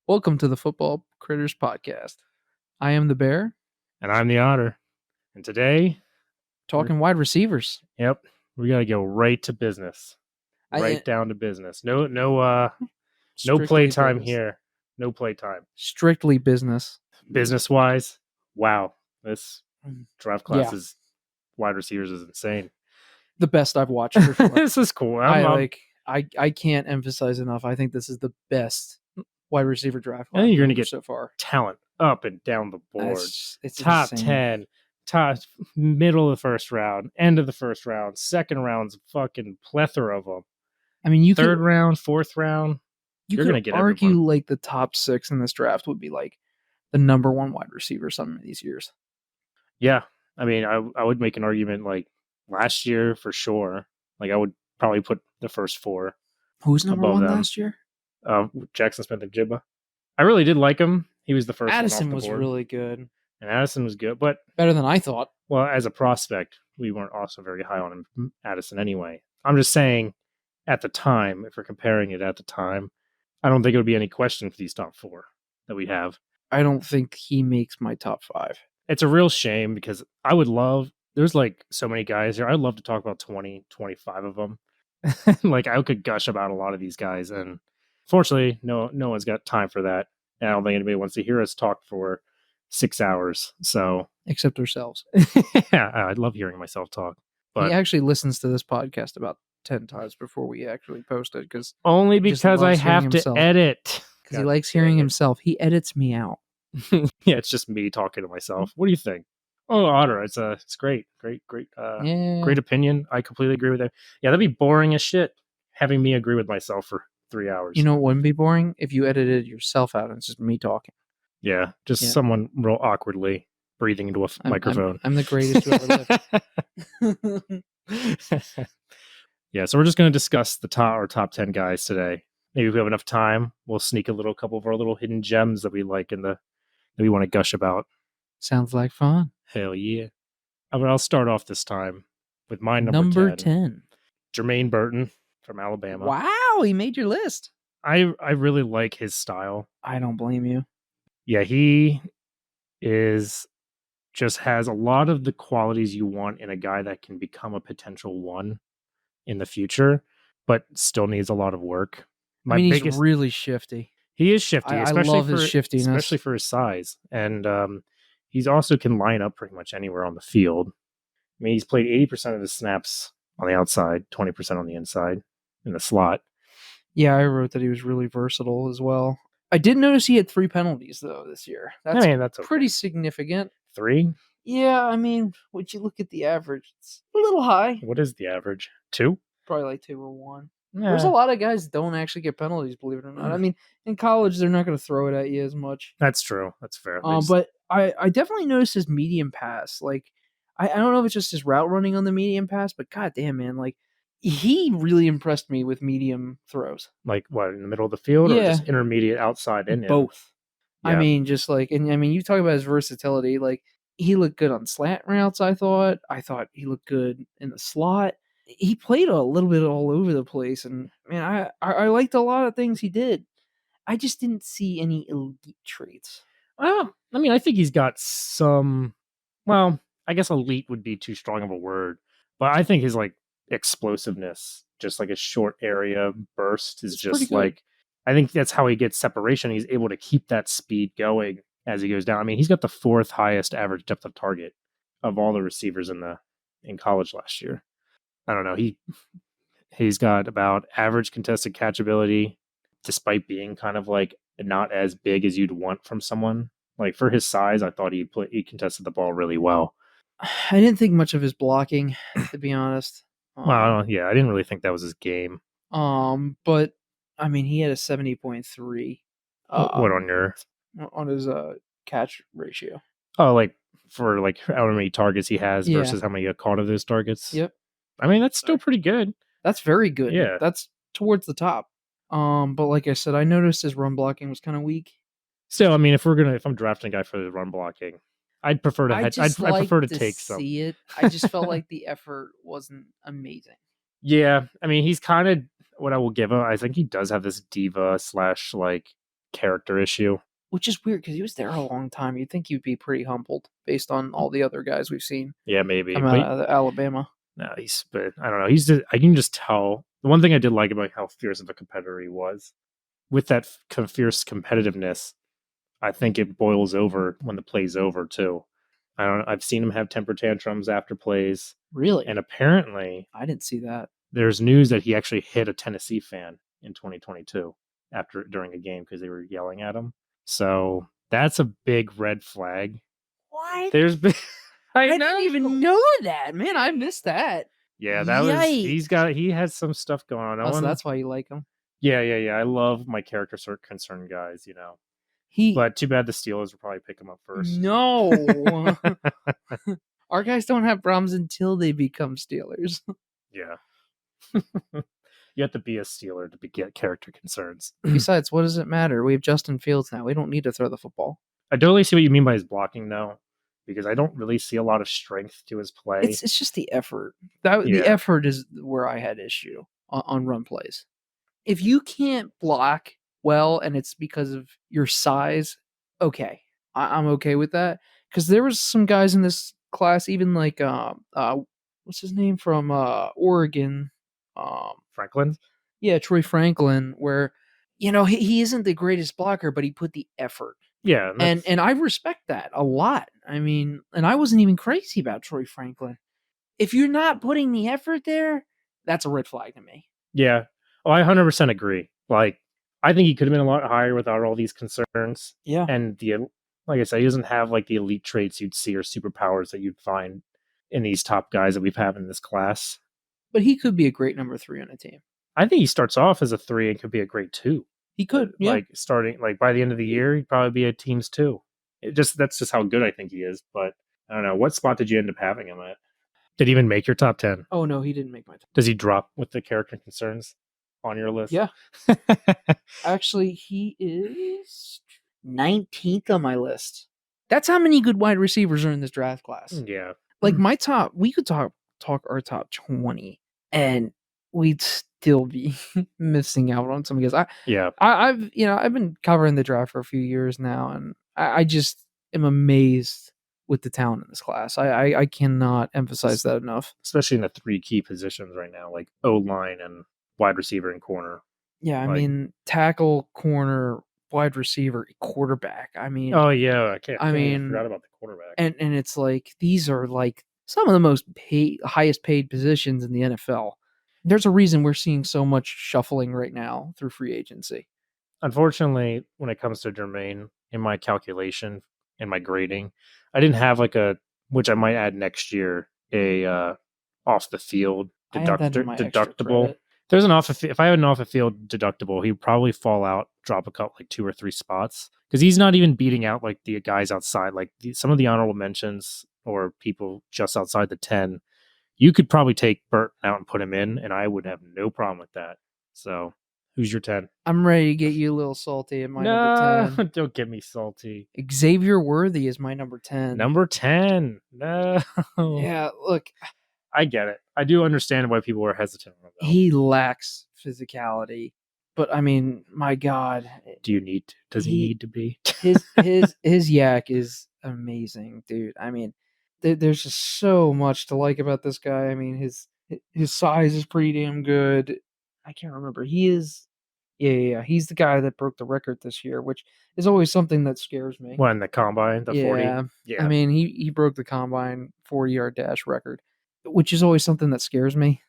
Welcome to the Football Critters Podcast. I am the Bear, And I'm the Otter. And today, talking wide receivers. we got to go right to business. Right down to business. No playtime here. No playtime. Strictly business. Business-wise, wow. This draft class's wide receivers is insane. The best I've watched for sure. This is cool. I can't emphasize enough. I think this is the best wide receiver draft class. I think you're going to get so far talent up and down the board. It's top insane. 10, top middle of the first round, end of the first round, second round's fucking plethora of them. I mean, third round, fourth round. You're going to get argue everyone. Like the top 6 in this draft would be like the number 1 wide receiver some of these years. Yeah, I mean, I would make an argument like last year for sure. Like I would probably put the first 4. Who's number 1 last year? Jackson Smith-Njigba. I really did like him. He was the first. Addison one off the was really good, and Addison was good, but better than I thought. Well, as a prospect, we weren't also very high on him, Addison. Anyway, I'm just saying, at the time, if we're comparing it at the time, I don't think it would be any question for these top 4 that we have. I don't think he makes my top 5. It's a real shame because I would love. There's like so many guys here. I'd love to talk about 20, 25 of them. Like I could gush about a lot of these guys, and fortunately, no one's got time for that. And I don't think anybody wants to hear us talk for 6 hours. So except ourselves. Yeah, I'd love hearing myself talk. But he actually listens to this podcast about 10 times before we actually post it. Only because I have to edit. Because he likes hearing himself. He edits me out. Yeah, it's just me talking to myself. What do you think? Oh, Otter, it's great, great opinion. I completely agree with that. Yeah, that'd be boring as shit having me agree with myself for 3 hours. You know, it wouldn't be boring if you edited yourself out and it's just me talking. Yeah, someone real awkwardly breathing into a microphone. I'm the greatest who ever lived. Yeah, so we're just going to discuss our top 10 guys today. Maybe if we have enough time, we'll sneak a couple of our little hidden gems that we like that we want to gush about. Sounds like fun. Hell yeah. I'll start off this time with my number 10. Jermaine Burton from Alabama. Wow, he made your list. I really like his style. I don't blame you. Yeah, he just has a lot of the qualities you want in a guy that can become a potential 1 in the future, but still needs a lot of work. He's really shifty. He is shifty, I love his shiftiness. Especially for his size. And he's also can line up pretty much anywhere on the field. I mean, he's played 80% of his snaps on the outside, 20% on the inside in the slot. Yeah, I wrote that he was really versatile as well. I did notice he had 3 penalties, though, this year. That's okay. Pretty significant. 3? Yeah, I mean, would you look at the average? It's a little high. What is the average? 2? Probably like 2 or 1. Yeah. There's a lot of guys don't actually get penalties, believe it or not. I mean, in college, they're not going to throw it at you as much. That's true. That's fair. But I definitely noticed his medium pass. Like, I don't know if it's just his route running on the medium pass, but goddamn, man, like, he really impressed me with medium throws. Like what, in the middle of the field, or just intermediate outside in? Both. Yeah. I mean, just like, and I mean, you talk about his versatility. Like, he looked good on slant routes. I thought he looked good in the slot. He played a little bit all over the place, and man, I liked a lot of things he did. I just didn't see any elite traits. Well, I mean, I think he's got some. Well, I guess elite would be too strong of a word, but I think his like explosiveness, just like a short area burst, is just like. I think that's how he gets separation. He's able to keep that speed going as he goes down. I mean, he's got the 4th highest average depth of target of all the receivers in college last year. I don't know. He's got about average contested catchability, despite being kind of like not as big as you'd want from someone. Like for his size, I thought he contested the ball really well. I didn't think much of his blocking, to be honest. Well, yeah, I didn't really think that was his game. But I mean, he had a 70.3. What on his catch ratio? Oh, like for like how many targets he has versus how many he caught of those targets. Yep. I mean, that's still pretty good. That's very good. Yeah. That's towards the top. But like I said, I noticed his run blocking was kind of weak. Still, I mean, if I'm drafting a guy for the run blocking, I'd prefer to I prefer to take some. See it. I just felt like the effort wasn't amazing. Yeah, I mean, he's kind of what I will give him. I think he does have this diva / like character issue. which is weird because he was there a long time. You'd think he'd be pretty humbled based on all the other guys we've seen Yeah, maybe, come but out of Alabama. no, but I don't know. I can just tell. The one thing I did like about how fierce of a competitor he was, with that fierce competitiveness, I think it boils over when the play's over too. I've seen him have temper tantrums after plays, and Really? apparently I didn't see that. there's news that he actually hit a Tennessee fan in 2022 after during a game because they were yelling at him. So that's a big red flag. What? There's been I I know. didn't even know that. Man, I missed that. Yeah, that was Yikes. he has some stuff going on. No Oh, so one that's why you like him. yeah. I love my character sort concerned guys, you know. He But too bad the Steelers will probably pick him up first. no. Our guys don't have problems until they become Steelers. Yeah. You have to be a Steeler to get character concerns. Besides, what does it matter? We have Justin Fields now. We don't need to throw the football. I totally see what you mean by his blocking though, because I don't really see a lot of strength to his play. It's just the effort. The Yeah. effort is where I had issue on run plays. If you can't block well and it's because of your size, okay, I'm okay with that. Because there was some guys in this class, even like what's his name from Oregon, Franklin? yeah, Troy Franklin, where he isn't the greatest blocker, but he put the effort. Yeah, And I respect that a lot. I mean, and I wasn't even crazy about Troy Franklin. If you're not putting the effort there, that's a red flag to me. yeah. Oh, I 100% agree. Like, I think he could have been a lot higher without all these concerns. Yeah. And like I said, he doesn't have like the elite traits you'd see or superpowers that you'd find in these top guys that we've had in this class. But he could be a great number 3 on a team. I think he starts off as a 3 and could be a great 2. He could, yeah. Like starting like by the end of the year, he'd probably be a team's 2. That's just how good I think he is. But I don't know. What spot did you end up having him at? Did he even make your top 10? Oh no, he didn't make my top. Does he drop with the character concerns on your list? Yeah. Actually, he is 19th on my list. That's how many good wide receivers are in this draft class. Yeah. Like my top, we could talk our top 20 and we'd still be missing out on some guys. I've been covering the draft for a few years now, and I just am amazed with the talent in this class. I cannot emphasize that enough. Especially in the 3 key positions right now, like O-line and wide receiver and corner. Yeah, I mean, tackle, corner, wide receiver, quarterback. I mean, oh yeah, I mean, forgot about the quarterback. And it's like these are like some of the most highest paid positions in the NFL. There's a reason we're seeing so much shuffling right now through free agency. Unfortunately, when it comes to Jermaine, in my calculation, in my grading, I didn't have like which I might add next year, a off the field deductible. There's an if I had an off the field deductible, he'd probably fall out, drop a couple like 2 or 3 spots because he's not even beating out like the guys outside, like some of the honorable mentions or people just outside the 10. You could probably take Burt out and put him in, and I would have no problem with that. So, who's your 10? I'm ready to get you a little salty at my number 10. Don't get me salty. Xavier Worthy is my number 10. Number 10. No. Yeah, look. I get it. I do understand why people are hesitant. He lacks physicality, but I mean, my God. Do you need to? Does he need to be? his yak is amazing, dude. I mean, there's just so much to like about this guy. I mean, his size is pretty damn good. I can't remember. He is, yeah. He's the guy that broke the record this year, which is always something that scares me. When the combine, the 40. Yeah. I mean, he broke the combine 40-yard dash record, which is always something that scares me.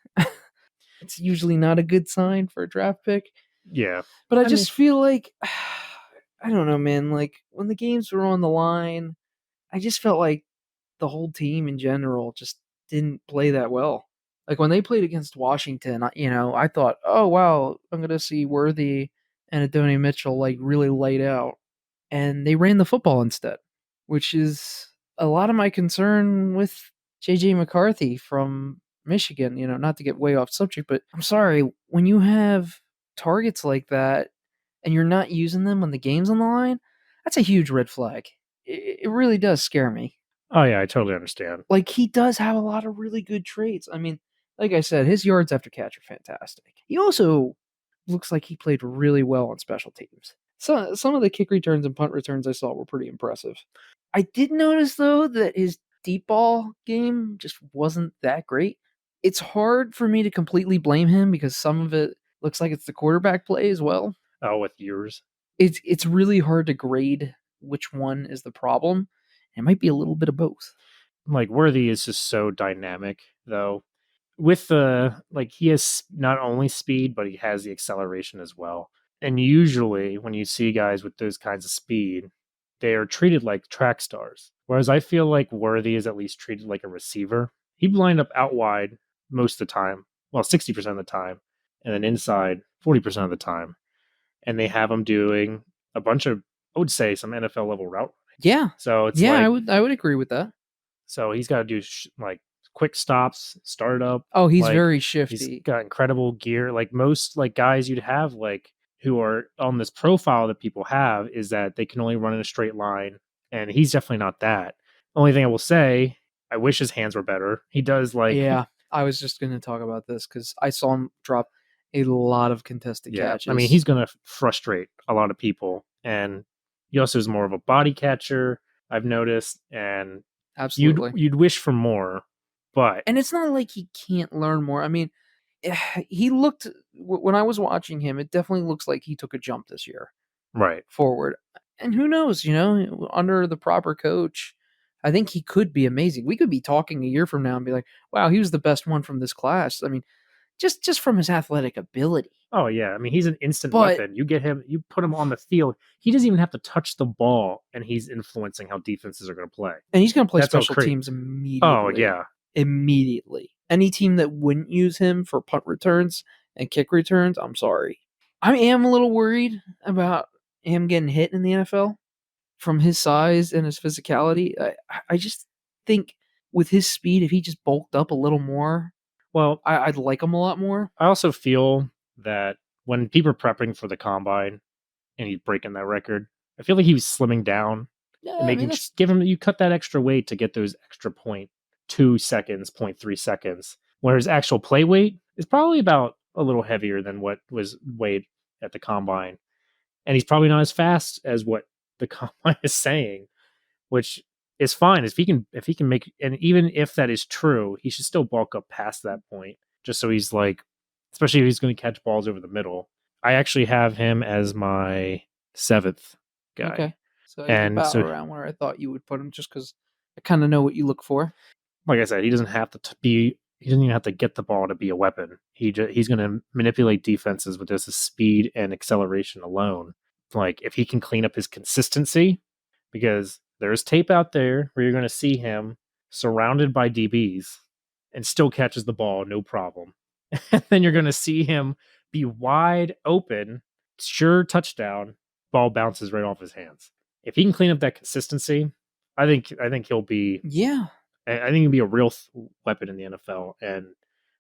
It's usually not a good sign for a draft pick. Yeah. But I just feel like, I don't know, man. Like, when the games were on the line, I just felt like the whole team in general just didn't play that well. Like, when they played against Washington, I thought, oh, wow, I'm going to see Worthy and Adonai Mitchell, like, really light out. And they ran the football instead, which is a lot of my concern with J.J. McCarthy from Michigan, not to get way off subject, but I'm sorry, when you have targets like that and you're not using them when the game's on the line, that's a huge red flag. It really does scare me. Oh yeah, I totally understand. Like, he does have a lot of really good traits. I mean, like I said, his yards after catch are fantastic. He also looks like he played really well on special teams. some of the kick returns and punt returns I saw were pretty impressive. I did notice though that his deep ball game just wasn't that great. It's hard for me to completely blame him because some of it looks like it's the quarterback play as well. Oh, with yours. It's really hard to grade which one is the problem. It might be a little bit of both. Like Worthy is just so dynamic though. With the like he has not only speed, but he has the acceleration as well. And usually when you see guys with those kinds of speed, they are treated like track stars. Whereas I feel like Worthy is at least treated like a receiver. He lined up out wide most of the time. Well, 60% of the time. And then inside 40% of the time. And they have him doing a bunch of, I would say, some NFL level route. Yeah. So it's Yeah, like, I would agree with that. so he's got to do like quick stops, start up. Oh, he's Like very he's shifty. got incredible gear. Like most like guys you'd have like who are on this profile that people have is that they can only run in a straight line, and he's definitely not that. Only thing I will say, I wish his hands were better. He does like Yeah, I was just going to talk about this because I saw him drop a lot of contested yeah. catches. I mean, he's gonna frustrate a lot of people, and he also is more of a body catcher. I've noticed, and absolutely. you'd wish for more, but And it's not like he can't learn more. I mean, he looked when I was watching him, it definitely looks like he took a jump this year right. forward. And who knows, under the proper coach, I think he could be amazing. We could be talking a year from now and be like, "Wow, he was the best one from this class." I mean, just from his athletic ability. Oh yeah, I mean he's an instant But weapon. You get him, you put him on the field. He doesn't even have to touch the ball, and he's influencing how defenses are going to play. and he's going to play That's how special crazy. teams Oh immediately. yeah, Immediately. Any team that wouldn't use him for punt returns and kick returns, I'm sorry. I am a little worried about him getting hit in the NFL from his size and his physicality. I just think with his speed, if he just bulked up a little more, well, I'd like him a lot more. I also feel that when people are prepping for the combine and he's breaking that record, I feel like he was slimming down Yeah, and I mean making that's give him you cut that extra weight to get those extra 0.2 seconds, 0.3 seconds. Where his actual play weight is probably about a little heavier than what was weighed at the combine, and he's probably not as fast as what the combine is saying, which is fine if he can make, and even if that is true, he should still bulk up past that point, just so he's like, especially if he's going to catch balls over the middle. I actually have him as my seventh guy, okay. So he's and about so around where I thought you would put him, just because I kind of know what you look for. like I said, he doesn't have to be. He doesn't even have to get the ball to be a weapon. He's going to manipulate defenses with just his speed and acceleration alone. Like if he can clean up his consistency, because there's tape out there where you're going to see him surrounded by DBs and still catches the ball no problem. And then you're going to see him be wide open, sure touchdown, ball bounces right off his hands. If he can clean up that consistency, I think he'll be. Yeah, I think he'll be a real weapon in the NFL, and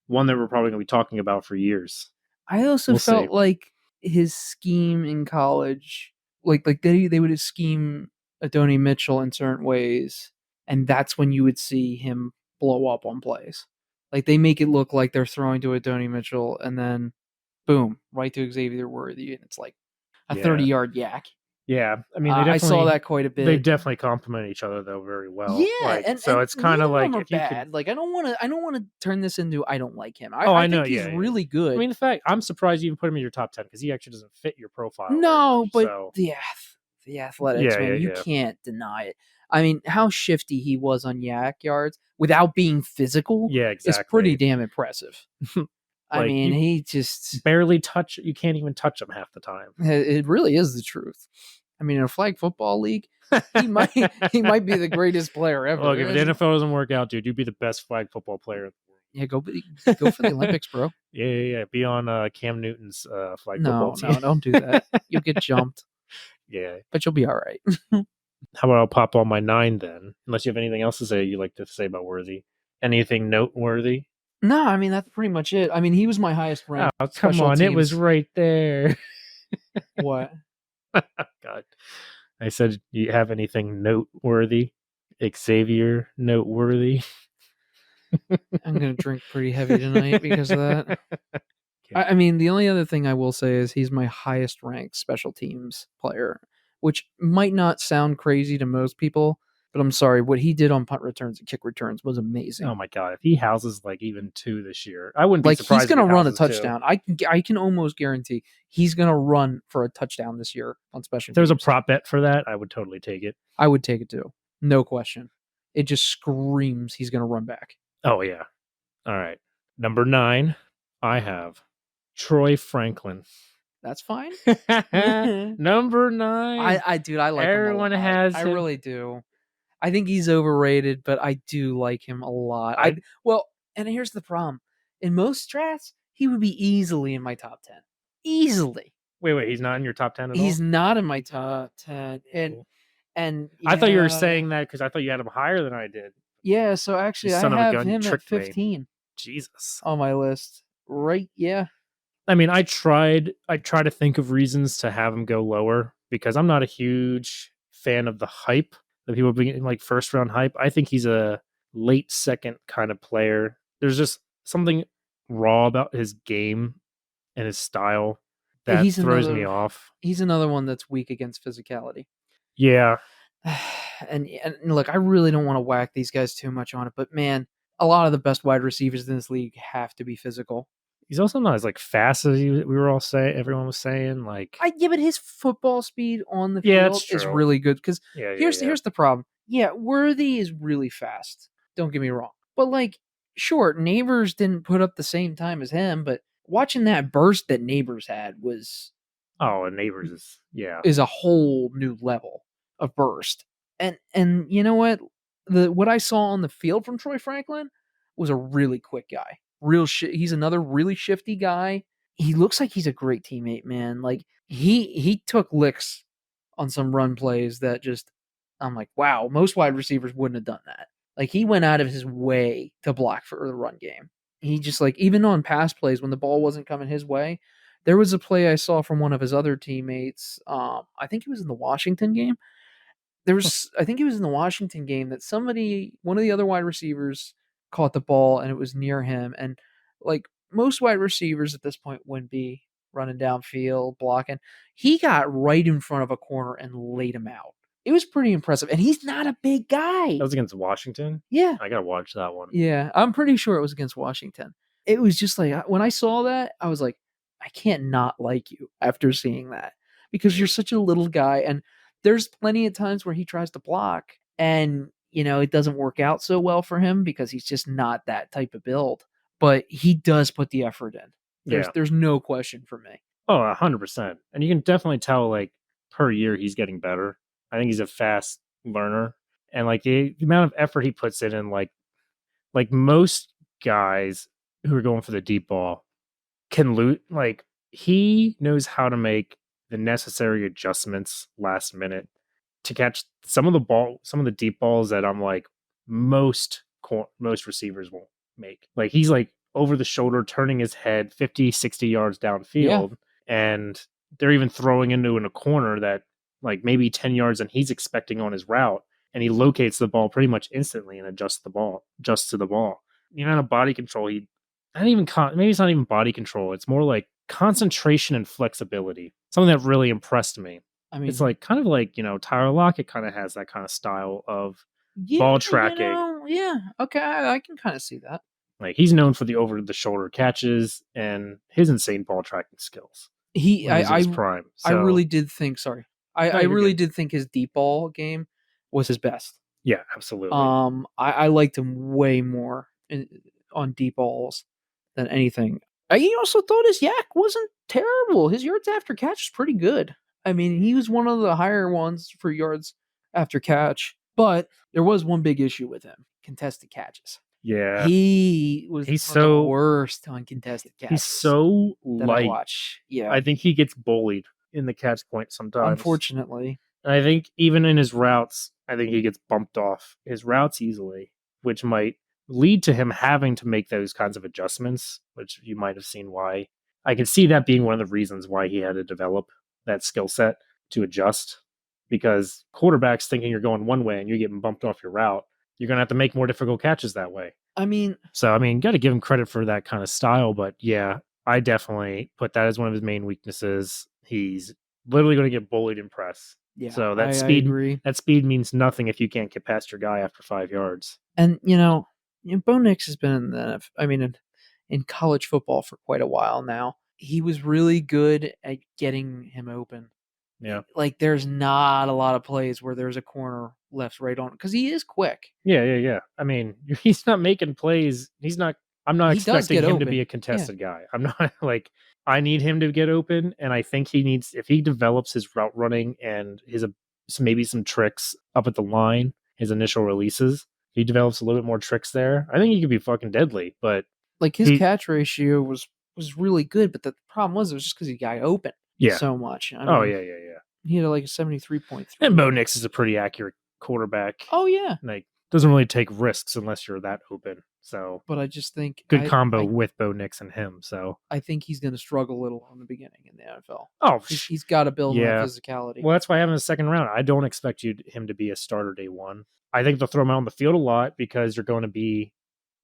one that we're probably going to be talking about for years. I also We'll see. felt like his scheme in college, like they would scheme Adonai Mitchell in certain ways, and that's when you would see him blow up on plays. Like they make it look like they're throwing to Adonai Mitchell, and then boom, right to Xavier Worthy, and it's like a Yeah, 30-yard yak. yeah. I mean, I saw that quite a they bit. definitely complement each other though very well. Yeah, Like, so and it's kind neither of of them like are if you could. bad. Like I don't want to turn this into I don't like him. Oh, I I know. think he's Yeah, yeah. really I good. mean, the fact I'm surprised you even put him in your top 10 because he actually doesn't fit your profile very No, much. but So the athletics, yeah, yeah, man, you yeah, can't deny it. I mean, how shifty he was on yak yards without being physical yeah. is pretty Exactly. damn impressive. I Like mean, you he just barely touch. You can't even touch him half the time. it really is the truth. I mean, in a flag football league, he might he might be the greatest player ever. Look, if the NFL doesn't work out, dude, you'd be the best flag football player in Yeah, go the go for the world. Olympics, bro. Yeah, yeah, yeah. Be on Cam Newton's flag football No, team. no, don't do that. You'll get jumped, Yeah. but you'll be all right. How about I'll pop on my 9 then? Unless you have anything else to say you like to say about Worthy. Anything noteworthy? No, I mean that's pretty much it. I mean, he was my highest ranked Oh, come special on. It was teams. right there. What? God. I said, you have anything noteworthy? Xavier noteworthy? I'm gonna drink pretty heavy tonight because of that. Yeah. I mean, the only other thing I will say is he's my highest ranked special teams player, which might not sound crazy to most people, but I'm sorry, what he did on punt returns and kick returns was amazing. Oh my god, if he houses like even 2 this year, I wouldn't be Like he's surprised if he gonna run a houses 2. touchdown. I can almost guarantee he's gonna run for a touchdown this year on special If there's a teams. prop bet for that, I would totally take it. I would take it too, no question. It just screams he's gonna run back. Oh yeah. All right. Number 9, I have Troy Franklin. That's fine. Number 9. Dude, I like him a Everyone lot. has I him. really do. I think he's overrated, but I do like him a lot. Well, and here's the problem. In most drafts, he would be easily in my top 10. Easily. Wait, he's not in your top 10 at all? He's not in my top 10. Cool. And I thought you were yeah, saying that because I thought you had him higher than I did. yeah, so You actually I son of a have gun, you him at tricked me. 15 Jesus. on my list. Right, yeah. I mean, I try to think of reasons to have him go lower because I'm not a huge fan of the hype that people bring like first round hype. I think he's a late second kind of player. There's just something raw about his game and his style that He's throws me another off. he's another one that's weak against physicality. Yeah. And look, I really don't want to whack these guys too much on it, but man, a lot of the best wide receivers in this league have to be physical. He's also not as like fast as we were all saying. Everyone was saying like, But his football speed on the yeah, field that's is true. really good because Yeah. here's the problem. Yeah, Worthy is really fast. Don't get me wrong, but like, sure, Neighbors didn't put up the same time as him, but watching that burst that Neighbors had Oh, and Neighbors is a whole new level of burst. And you know what? What I saw on the field from Troy Franklin was a really quick guy. He's another really shifty guy. He looks like he's a great teammate, man. Like he took licks on some run plays that just I'm like, wow, most wide receivers wouldn't have done that. Like he went out of his way to block for the run game. He just like even on pass plays when the ball wasn't coming his way, there was a play I saw from one of his other teammates. I think it was in the Washington game. I think it was in the Washington game that one of the other wide receivers caught the ball and it was near him. And like most wide receivers at this point wouldn't be running downfield, blocking. He got right in front of a corner and laid him out. It was pretty impressive. And he's not a big guy. That was against Washington? Yeah. I gotta watch that one. Yeah. I'm pretty sure it was against Washington. It was just like when I saw that, I was like, I can't not like you after seeing that because you're such a little guy. And there's plenty of times where he tries to block and, it doesn't work out so well for him because he's just not that type of build. But he does put the effort in. There's no question for me. Oh, 100%. And you can definitely tell, like, per year he's getting better. I think he's a fast learner. And, like, the amount of effort he puts in, like most guys who are going for the deep ball can loot. Like, he knows how to make the necessary adjustments last minute to catch some of the deep balls that I'm like most receivers won't make. Like he's like over the shoulder, turning his head 50, 60 yards downfield, and they're even throwing into in a corner that like maybe 10 yards and he's expecting on his route, and he locates the ball pretty much instantly and adjusts to the ball. The amount of body control maybe it's not even body control. It's more like concentration and flexibility. Something that really impressed me. I mean, it's like kind of like, Tyler Lockett kind of has that kind of style of ball tracking. Okay, I can kind of see that. Like he's known for the over the shoulder catches and his insane ball tracking skills. His prime. So, I really did think. Sorry, I really did think his deep ball game was his best. Yeah, absolutely. I liked him way more on deep balls than anything. I also thought his yak wasn't terrible. His yards after catch was pretty good. I mean, he was one of the higher ones for yards after catch, but there was one big issue with him: contested catches. Yeah, he's one of the worst on contested catches. He's so light. Yeah, I think he gets bullied in the catch point sometimes. Unfortunately, and I think even in his routes, I think he gets bumped off his routes easily, which might lead to him having to make those kinds of adjustments, which you might have seen why. I can see that being one of the reasons why he had to develop that skill set to adjust, because quarterbacks thinking you're going one way and you're getting bumped off your route, you're going to have to make more difficult catches that way. I mean, got to give him credit for that kind of style, but yeah, I definitely put that as one of his main weaknesses. He's literally going to get bullied in press. Yeah, So I agree. that speed means nothing if you can't get past your guy after 5 yards. And Bo Nix has been in in college football for quite a while now. He was really good at getting him open. Yeah. Like there's not a lot of plays where there's a corner left right on because he is quick. Yeah. I mean, he's not making plays. He's not. I'm not He does expecting get him to be open. a Yeah, contested guy. I'm not like I need him to get open, and I think he needs if he develops his route running and maybe some tricks up at the line, his initial releases. He develops a little bit more tricks there. I think he could be fucking deadly. But like his he, catch ratio was really good, but the problem was it was just because he got open yeah. so much. I Oh mean, yeah. he had like a And 73.3. Bo Nix is a pretty accurate quarterback. Oh yeah, Like doesn't really take risks unless you're that open. So but I just think good combo with Bo Nix and him. So I think he's going to struggle a little in the beginning in the NFL. oh He's got to build on that yeah. physicality. Well, that's why I have him in the second round. I don't expect him to be a starter day one. I think they'll throw him out on the field a lot because you're going to be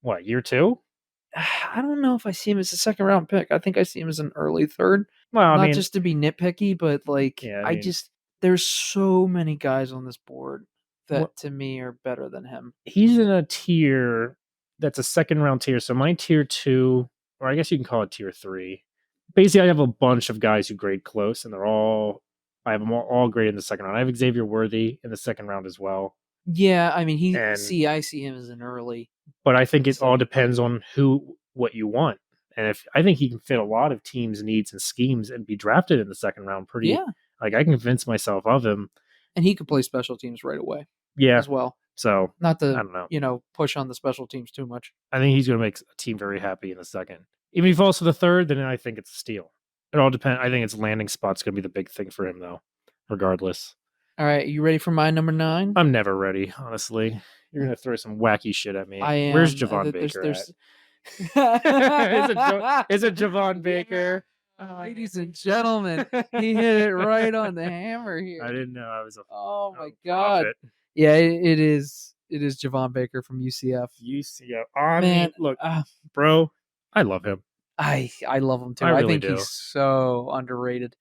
what year two. I don't know if I see him as a second round pick. I think I see him as an early third. Well, I Not mean, just to be nitpicky, but like yeah, I I mean, just there's so many guys on this board well, that to me are better than him. he's in a tier that's a second round tier. So my tier two, or I guess you can call it tier three. Basically, I have a bunch of guys who grade close, and I have them all graded in the second round. I have Xavier Worthy in the second round as well, Yeah, I mean and I see him as an early but I think it all second depends grader. on what you want. And if I think he can fit a lot of teams' needs and schemes and be drafted in the second round pretty Yeah, like I can convince myself of him. and he could play special teams right away Yeah. as well. So Not I to, don't know. push on the special teams too much. I think he's gonna make a team very happy in the second. Even if he falls to the third, then I think it's a steal. It all depends. I think its landing spot's gonna be the big thing for him though, regardless. All right, you ready for my number 9? I'm never ready, honestly. You're gonna throw some wacky shit at me. I Where's am. Javon Baker at? There's Is it Javon Baker? Ladies and gentlemen, he hit it right on the hammer I here. didn't know I was Oh a my god. prophet. Yeah, it is. It is Javon Baker from UCF. UCF. I Man, mean, look, bro, I love him. I love him too. I I really think do. he's so underrated.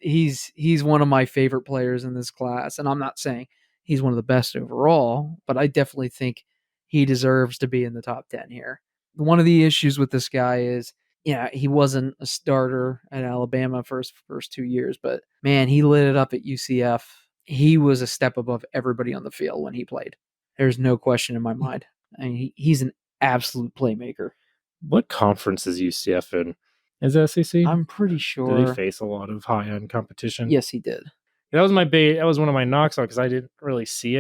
He's one of my favorite players in this class, and I'm not saying he's one of the best overall, but I definitely think he deserves to be in the top 10 here. One of the issues with this guy is, yeah, he wasn't a starter at Alabama first 2 years, but man, he lit it up at UCF. He was a step above everybody on the field when he played. There's no question in my mind. I mean, he's an absolute playmaker. What conference is UCF in? Is it SEC? I'm pretty Did he sure. face a lot of high end competition? Yes, he did. That was my bait. That was one of my knocks on because I didn't really see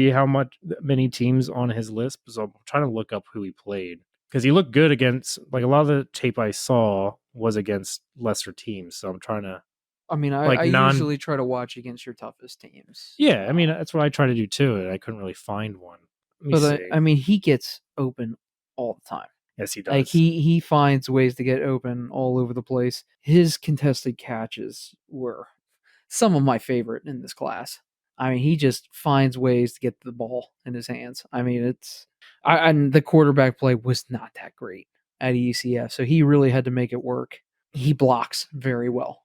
how many teams on his list. So I'm trying to look up who he played because he looked good against like a lot of the tape I saw was against lesser teams. So I'm trying to I mean, like I non. usually try to watch against your toughest teams. Yeah, I mean that's what I try to do too, and I couldn't really find one. Let me But see. I mean, he gets open all the time. Yes, he Like does. he finds ways to get open all over the place. His contested catches were some of my favorite in this class. I mean, he just finds ways to get the ball in his hands. I mean, and the quarterback play was not that great at UCF, so he really had to make it work. He blocks very well.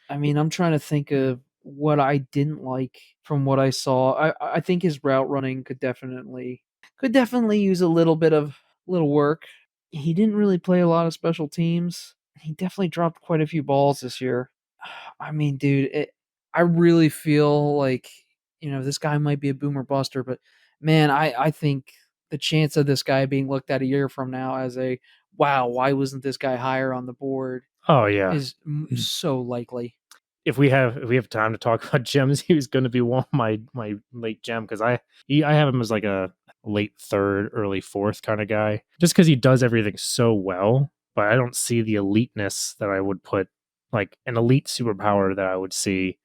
I mean, I'm trying to think of what I didn't like from what I saw. I think his route running could definitely use a little work. He didn't really play a lot of special teams. He definitely dropped quite a few balls this year. I mean, dude, I really feel like this guy might be a boomer buster, but man, I think the chance of this guy being looked at a year from now as a wow, why wasn't this guy higher on the board Oh yeah. is so likely. If we have time to talk about gems, he was going to be one of my late gem because I have him as like a late third, early fourth kind of guy, just because he does everything so well. But I don't see the eliteness that I would put like an elite superpower that I would see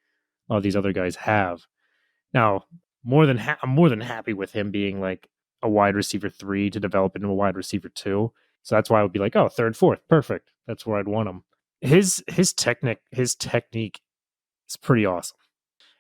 all these other guys have. Now, I'm more than happy with him being like a wide receiver 3 to develop into a wide receiver 2. So that's why I would be like, oh, third, fourth, perfect. That's where I'd want him. His technique is pretty awesome.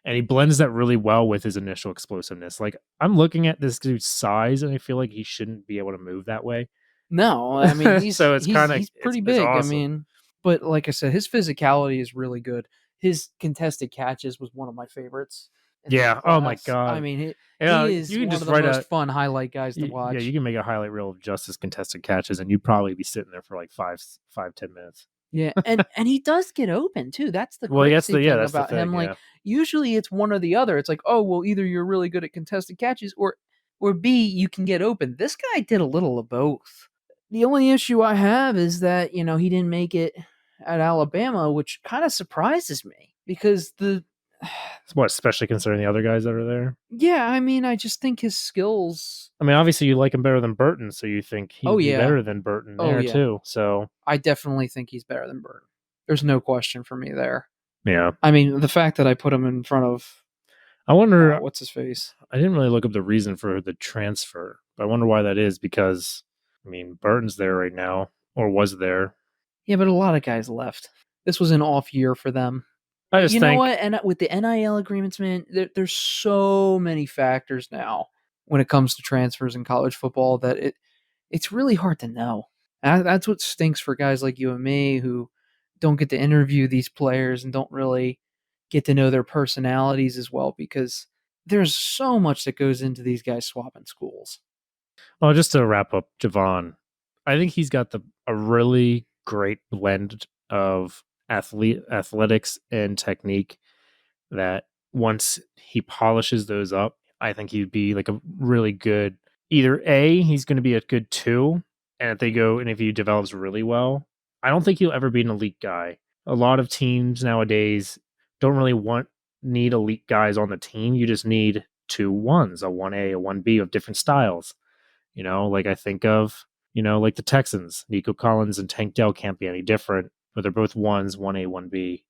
And he blends that really well with his initial explosiveness. Like I'm looking at this dude's size and I feel like he shouldn't be able to move that way. No, I mean So it's kind of he's pretty it's big. I awesome. mean, but like I said, his physicality is really good. His contested catches was one of my favorites in this Yeah. Oh my class. I god. mean, Yeah. he You is can one of just the write most a fun highlight guys to yeah. You watch. can make a highlight reel of just his contested catches, and you'd probably be sitting there for like 5, 10 minutes. Yeah, and he does get open too. That's the Well, crazy thing that's the about him. thing. Like Yeah. usually it's one or the other. It's like, oh well, either you're really good at contested catches or B, you can get open. This guy did a little of both. The only issue I have is that, he didn't make it at Alabama, which kind of surprises me because What, especially considering the other guys that are there. yeah, I mean, I just think his skills. I mean, obviously you like him better than Burton, so you think he Oh would be yeah. better than Burton Oh there yeah. too. So I definitely think he's better than Burton. There's no question for me there. yeah, I mean, the fact that I put him in front of I wonder. what's his face? I didn't really look up the reason for the transfer, but I wonder why that is. Because I mean, Burton's there right now, or was there. Yeah, but a lot of guys left. This was an off year for them. I just You know think, what? And with the NIL agreements, man, there's so many factors now when it comes to transfers in college football that it's really hard to know. And that's what stinks for guys like you and me who don't get to interview these players and don't really get to know their personalities as well because there's so much that goes into these guys swapping schools. well, just to wrap up, Javon, I think he's got a really great blend of athletics and technique that once he polishes those up, I think he'd be like a really good either A, he's going to be a good two, and if he develops really well, I don't think he'll ever be an elite guy. A lot of teams nowadays don't really need elite guys on the team. You just need two ones, a 1A, a 1B of different styles. Like I think of, like the Texans, Nico Collins and Tank Dell can't be any different, but they're both ones, 1A, 1B.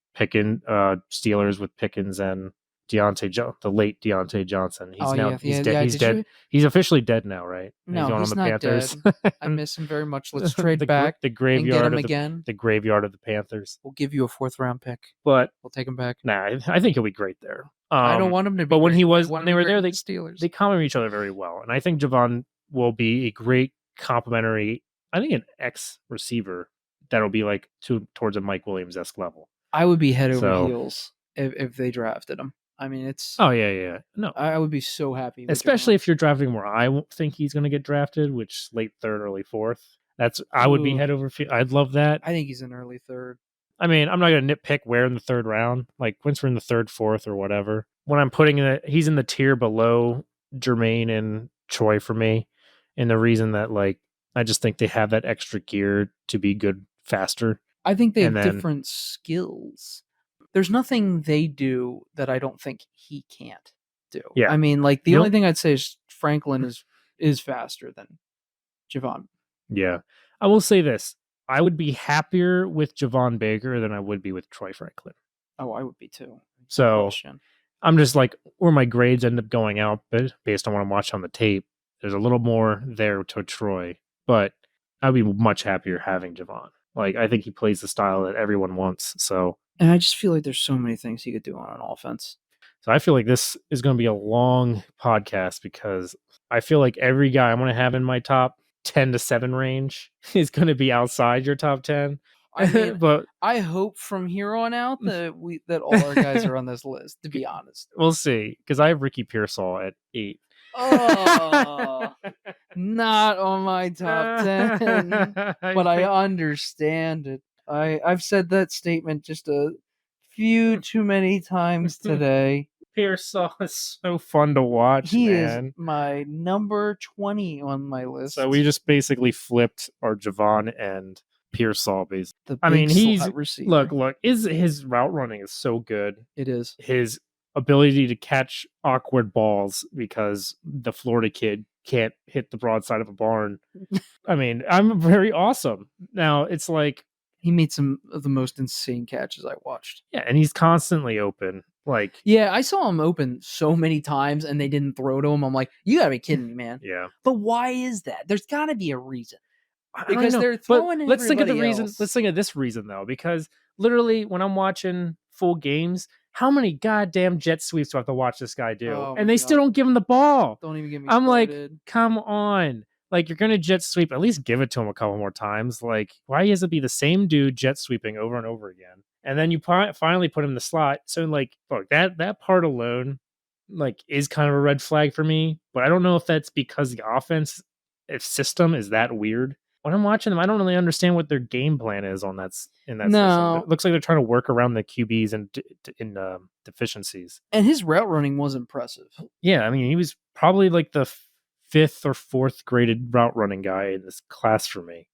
Steelers with Pickens and the late Deontay Johnson. Oh Now yeah, he's yeah, dead. yeah. He's Did dead. you? He's officially dead now, right? And he's No, going on he's the not Panthers. dead. I And miss him very much. Let's trade back the and get graveyard him of again. the graveyard of the Panthers. We'll give you a fourth round pick. But We'll take him back. nah, I think he'll be great there. I don't want him to be But when great. I want when him they to be were great there, with the Steelers. they complement each other very well, and I think Javon will be a great complementary. I think an X receiver that'll be like towards a Mike Williams esque level. I would be head over So, heels if they drafted him. I mean, it's. oh yeah, no, I would be so happy. With especially Javon. if you're drafting where I won't think he's going to get drafted, which late third, early fourth. I would be Ooh, head over. I'd love that. I think he's an early third. I mean, I'm not going to nitpick where in the third round. Like once we're in the third, fourth, or whatever. When I'm putting it, he's in the tier below Jermaine and Troy for me, and the reason that like I just think they have that extra gear to be good faster. I think they And have then different skills. There's nothing they do that I don't think he can't do. yeah, I mean, like the you only know, thing I'd say is Franklin is faster than Javon. yeah. I will say this: I would be happier with Javon Baker than I would be with Troy Franklin. Oh, I would be too. No So question. I'm just like where my grades end up going out, but based on what I'm watching on the tape, there's a little more there to Troy, but I'd be much happier having Javon. Like I think he plays the style that everyone wants. And I just feel like there's so many things he could do on an offense. So I feel like this is going to be a long podcast because I feel like every guy I'm going to have in my top 10 to 7 range is going to be outside your top 10. I mean, but I hope from here on out that all our guys are on this list. To be honest, we'll see because I have Ricky Pearsall at 8. oh, not on my top 10, but I understand it. I've said that statement just a few too many times today. Pearsall is so fun to watch, He man. is my number 20 on my list. So we just basically flipped our Javon and Pearsall basically. The I mean, big he's slot receiver. look, his route running is so good. It is. His ability to catch awkward balls because the Florida kid can't hit the broadside of a barn. I mean, I'm very awesome. Now it's like he made some of the most insane catches I watched. Yeah, and he's constantly open. Like, yeah, I saw him open so many times and they didn't throw to him. I'm like, you gotta be kidding me, man. Yeah. But why is that? There's gotta be a reason. Because they're throwing in let's think of the everybody reason. else. Let's think of this reason though, because literally when I'm watching full games, how many goddamn jet sweeps do I have to watch this guy do? Oh and my they God. still don't give him the ball. Don't even get me I'm started. like, come on. Like, you're gonna jet sweep, at least give it to him a couple more times. Like, why has it be the same dude jet sweeping over and over again? And then you finally put him in the slot. So, like, look, that part alone, like, is kind of a red flag for me. But I don't know if that's because the offense, if system is that weird. When I'm watching them, I don't really understand what their game plan is on in that system. It No, looks like they're trying to work around the QBs and deficiencies. and his route running was impressive. Yeah, I mean, he was probably like the fifth or fourth graded route running guy in this class for me.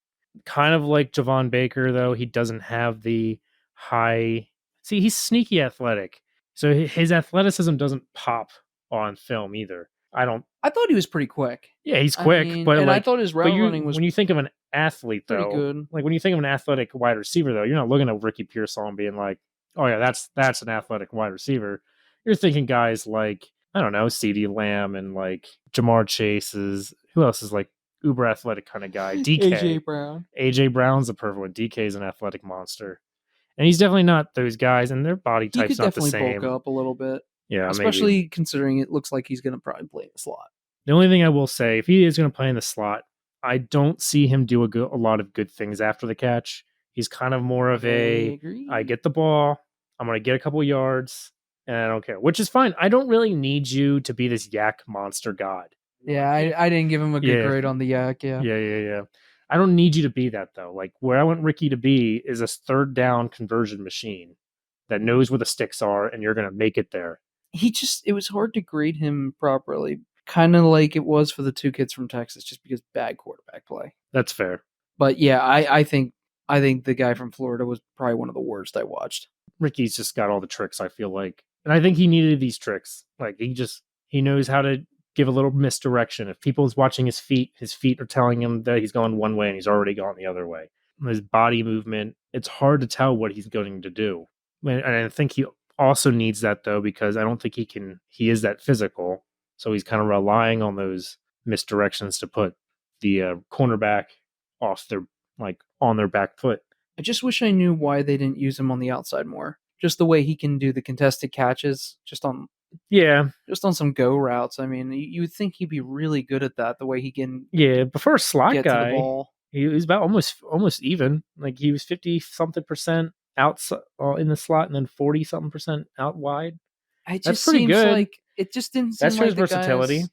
Kind of like Javon Baker, though, he doesn't have the high. See, he's sneaky athletic, so his athleticism doesn't pop on film either. I don't. I thought he was pretty quick. Yeah, he's I quick, mean, but and I like, thought his but route you running was when you think of an athlete, pretty though, good. like when you think of an athletic wide receiver, though, you're not looking at Ricky Pearsall and being like, oh yeah, that's an athletic wide receiver. You're thinking guys like, I don't know, CeeDee Lamb and like Jamar Chase's. Who else is like uber athletic kind of guy? AJ DK. Brown. AJ Brown's the perfect one. DK is an athletic monster. And he's definitely not those guys, and their body He type's could not the definitely bulk same. up a little bit, Yeah, maybe. especially considering it looks like he's going to probably play in the slot. The only thing I will say, if he is going to play in the slot, I don't see him do a lot of good things after the catch. He's kind of more of I get the ball, I'm going to get a couple yards, and I don't care, which is fine. I don't really need you to be this yak monster god. Yeah, I didn't give him a good Yeah, grade on the yak. Yeah, yeah. I don't need you to be that though. Like where I want Ricky to be is a third down conversion machine that knows where the sticks are, and you're going to make it there. it was hard to grade him properly, kind of like it was for the two kids from Texas, just because bad quarterback play. That's fair. But yeah, I think the guy from Florida was probably one of the worst I watched. Ricky's just got all the tricks, I feel like. And I think he needed these tricks. Like he knows how to give a little misdirection. If people's watching his feet are telling him that he's going one way and he's already gone the other way. His body movement, it's hard to tell what he's going to do. And I think he also needs that though, because I don't think he is that physical. So he's kind of relying on those misdirections to put the cornerback off their on their back foot. I just wish I knew why they didn't use him on the outside more. Just the way he can do the contested catches, just on some go routes. I mean, you would think he'd be really good at that. The way he can but for a slot get to the guy, ball. he was about almost even. Like he was 50 something percent outside in the slot, and then 40 something percent out wide. That's pretty seems good. like it just didn't seem That's like his versatility.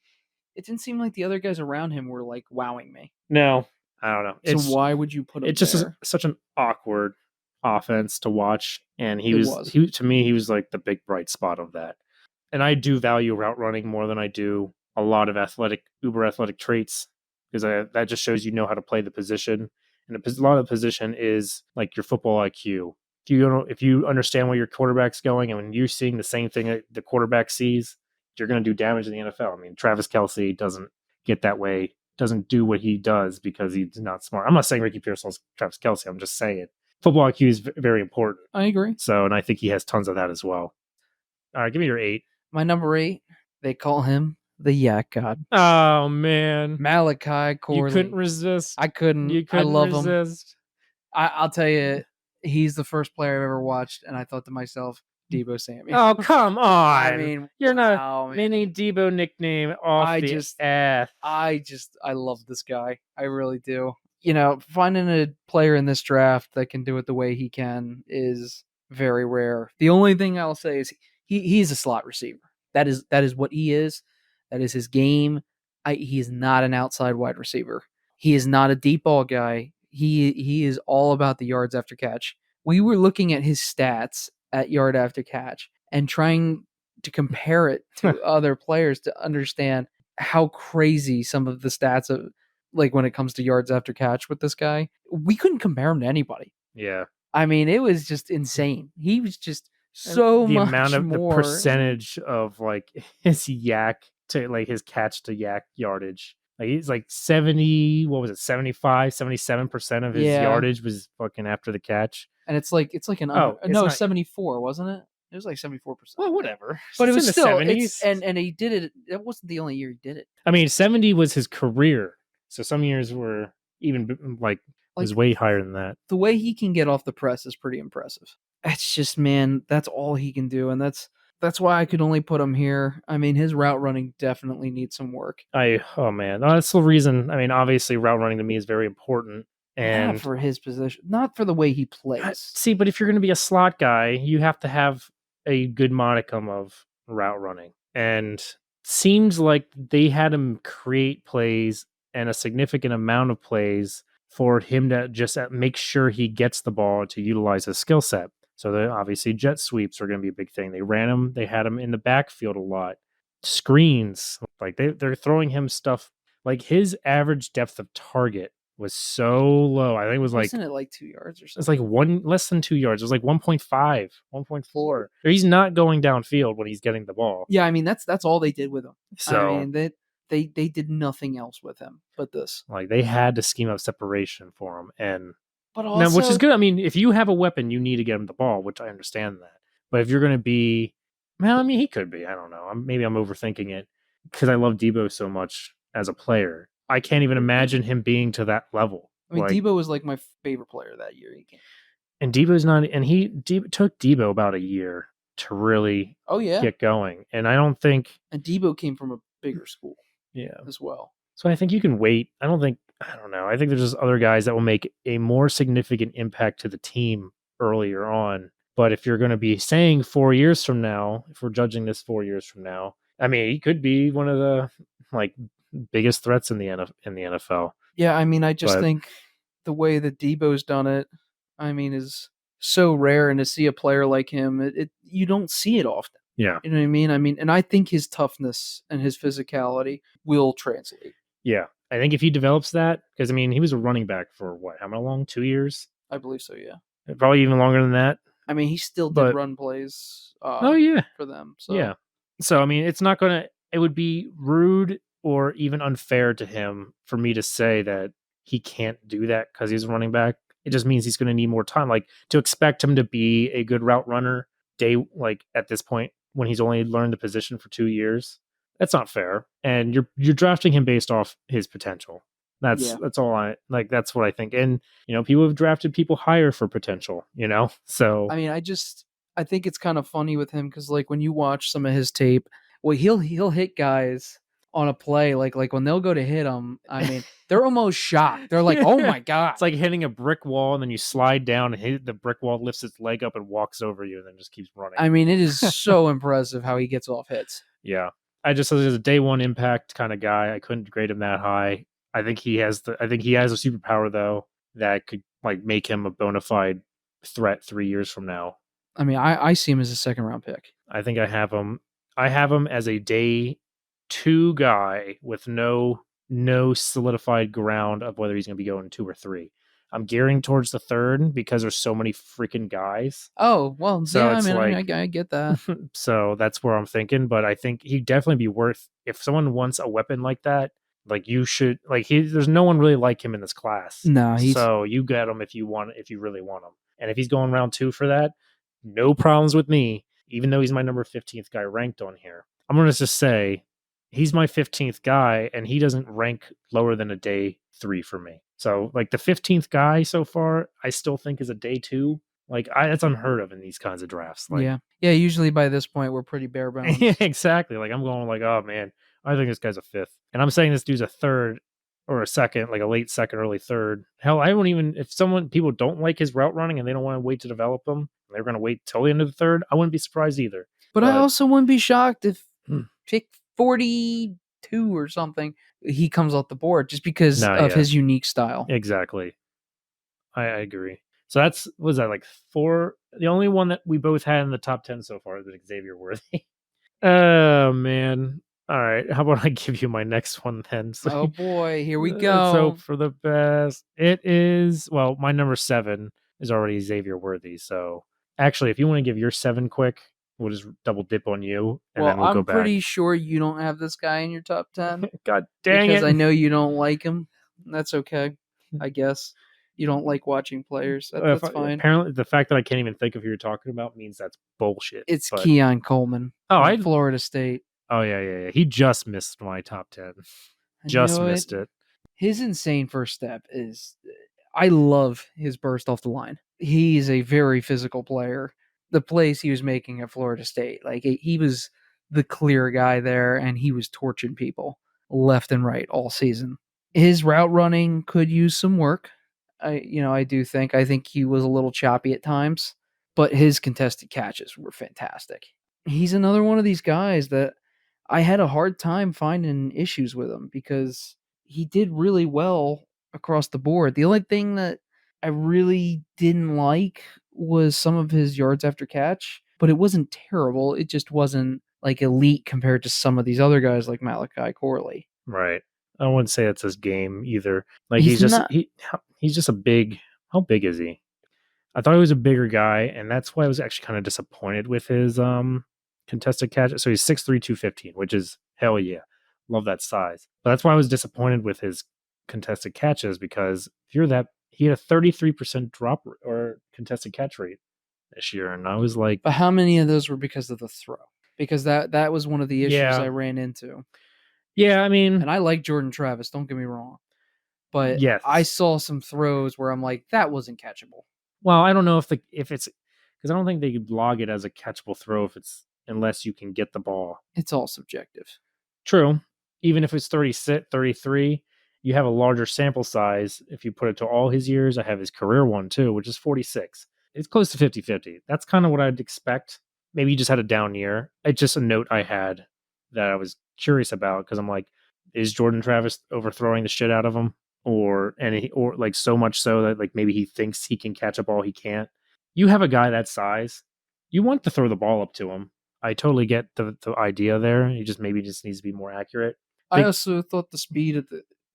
It didn't seem like the other guys around him were like wowing me. No, I don't know. So why would you put him? It's just there? such an awkward offense to watch, and he to me he was like the big bright spot of that. And I do value route running more than I do a lot of uber athletic traits, because that just shows you know how to play the position. And a lot of the position is like your football IQ. If you understand where your quarterback's going, and when you're seeing the same thing that the quarterback sees, you're going to do damage in the NFL. I mean, Travis Kelce doesn't get that way, doesn't do what he does because he's not smart. I'm not saying Ricky Pearsall's Travis Kelce. I'm just saying football IQ is very important. I agree. So, and I think he has tons of that as well. All right, give me your 8. My number 8, they call him the Yak God. Oh man, Malachi Corley. You couldn't resist. I couldn't. You couldn't I love resist. him. I'll tell you, he's the first player I've ever watched, and I thought to myself, Debo Samuel. Oh come on! I mean, you're not mini Debo nickname off ass. I love this guy. I really do. You know, finding a player in this draft that can do it the way he can is very rare. The only thing I'll say is he's a slot receiver. That is what he is. That is his game. He is not an outside wide receiver. He is not a deep ball guy. He is all about the yards after catch. We were looking at his stats at yard after catch and trying to compare it to other players to understand how crazy some of the stats of, like when it comes to yards after catch with this guy. We couldn't compare him to anybody. Yeah. I mean, it was just insane. He was just so the much amount of more. The percentage of like his yak to like his catch to yak yardage. Like he's like 75, 77% of his yardage was fucking after the catch. And it's like 74, wasn't it? It was like 74%. Well, whatever. But it was still 70s. And he did it. That wasn't the only year he did it. I mean, 70 was his career. So some years were even like was way higher than that. The way he can get off the press is pretty impressive. It's just, man, that's all he can do. And that's That's why I could only put him here. I mean, his route running definitely needs some work. Oh man, that's the reason. I mean, obviously, route running to me is very important. Not And for his position, not for the way he plays. see, but if you're going to be a slot guy, you have to have a good modicum of route running. And seems like they had him create plays and a significant amount of plays for him to just make sure he gets the ball to utilize his skill set. So that obviously jet sweeps are going to be a big thing. They ran him, they had him in the backfield a lot. Screens, like they're throwing him stuff like his average depth of target was so low. I think it was like Wasn't it like 2 yards or it's like something? one less than 2 yards. It was like 1.5, 1.4. He's not going downfield when he's getting the ball. Yeah, I mean that's all they did with him. I So mean they did nothing else with him but this. like they had to scheme up separation for him. And But now which is also, good. I mean, if you have a weapon, you need to get him the ball, which I understand that. But if you're gonna be well, I mean he could be. I don't know. Maybe I'm overthinking it because I love Debo so much as a player. I can't even imagine him being to that level. I mean, Like Debo was like my favorite player that year. He came. and Debo's not, and took Debo about a year to really Oh yeah, get going. And I don't think, and Debo came from a bigger school yeah. as well. So I think you can wait. I don't know. I think there's just other guys that will make a more significant impact to the team earlier on. But if you're going to be saying 4 years from now, if we're judging this 4 years from now, I mean, he could be one of the like biggest threats in the NFL. Yeah, I mean, I just But think the way that Debo's done it, I mean, is so rare, and to see a player like him, it you don't see it often. yeah, You know what I mean? I mean, and I think his toughness and his physicality will translate. yeah. I think if he develops that, because I mean, he was a running back for what? How long? 2 years? I believe so. Yeah. Probably even longer than that. I mean, he still did But run plays oh yeah, for them. So yeah. So I mean, it's not gonna. It would be rude or even unfair to him for me to say that he can't do that because he's a running back. It just means he's going to need more time. Like to expect him to be a good route runner like at this point when he's only learned the position for 2 years. That's not fair. And you're drafting him based off his potential. yeah. That's all I like. That's what I think. And people have drafted people higher for potential. So I mean, I think it's kind of funny with him because like when you watch some of his tape, well, he'll hit guys on a play like when they'll go to hit him. I mean, they're almost shocked. They're like, "Oh my god!" It's like hitting a brick wall and then you slide down and hit the brick wall, lifts its leg up and walks over you and then just keeps running. I mean, it is so impressive how he gets off hits. Yeah. I just as a day one impact kind of guy. I couldn't grade him that high. I think he has a superpower though that could like make him a bona fide threat 3 years from now. I mean, I see him as a second round pick. I think I have him as a day two guy with no solidified ground of whether he's going to be going 2 or 3. I'm gearing towards the third because there's so many freaking guys. Oh well, So yeah. I it's mean, like, I get that. so that's where I'm thinking. But I think he'd definitely be worth if someone wants a weapon like that. Like you should like there's no one really like him in this class. No, he's. So you get him if you really want him. And if he's going round 2 for that, no problems with me. Even though he's my number 15th guy ranked on here, I'm gonna just say he's my 15th guy, and he doesn't rank lower than a day 3 for me. So like the 15th guy so far, I still think is a day 2. Like that's unheard of in these kinds of drafts. Like Yeah. Usually by this point, we're pretty bare bones. yeah, exactly. Like I'm going like, oh man, I think this guy's a 5th, and I'm saying this dude's a 3rd or a 2nd, like a late 2nd, early 3rd. Hell, I won't even if people don't like his route running and they don't want to wait to develop them, they're going to wait till the end of the 3rd. I wouldn't be surprised either. But I also wouldn't be shocked if Hmm. pick 42 or something he comes off the board just because No, of yeah, his unique style. exactly. I agree. So was that like 4? The only one that we both had in the top 10 so far is Xavier Worthy. Oh man. All right. How about I give you my next one then? So Oh boy, here we let's go. hope for the best. It is my number 7 is already Xavier Worthy. So actually, if you want to give your 7 quick, we'll just double dip on you and Well, then we'll go I'm back. pretty sure you don't have this guy in your top 10 God dang because it. I know you don't like him. That's okay, I guess. You don't like watching players. That's fine. Apparently, the fact that I can't even think of who you're talking about means that's bullshit. It's But Keon Coleman from Florida State. oh yeah. He just missed my top 10. And Just missed it. His insane first step is I love his burst off the line. He's a very physical player. the plays he was making at Florida State. Like he was the clear guy there, and he was torching people left and right all season. His route running could use some work. I think he was a little choppy at times, but his contested catches were fantastic. He's another one of these guys that I had a hard time finding issues with him because he did really well across the board. The only thing that I really didn't like was some of his yards after catch, but it wasn't terrible. It just wasn't like elite compared to some of these other guys like Malachi Corley. Right. I wouldn't say it's his game either. Like He's not. he's just a big. How big is he? I thought he was a bigger guy, and that's why I was actually kind of disappointed with his contested catch. So he's 6'3", 215, which is hell yeah. Love that size. But that's why I was disappointed with his contested catches, because if you're that, he had a 33% or contested catch rate this year, and I was like, But how many of those were because of the throw? Because that was one of the issues I yeah, ran into. yeah. I mean, And I like Jordan Travis, don't get me wrong. But I yes. saw some throws where I'm like, that wasn't catchable. Well, I don't know if it's because I don't think they could log it as a catchable throw if it's unless you can get the ball. It's all subjective. True. Even if it's 36, 33, you have a larger sample size. If you put it to all his years, I have his career one too, which is 46. It's close to 50-50. That's kind of what I'd expect. Maybe you just had a down year. It's just a note I had that I was curious about because I'm like, is Jordan Travis overthrowing the shit out of him? Or like so much so that like maybe he thinks he can catch a ball he can't. You have a guy that size, you want to throw the ball up to him. I totally get the idea there. He just maybe just needs to be more accurate. I Think also thought the speed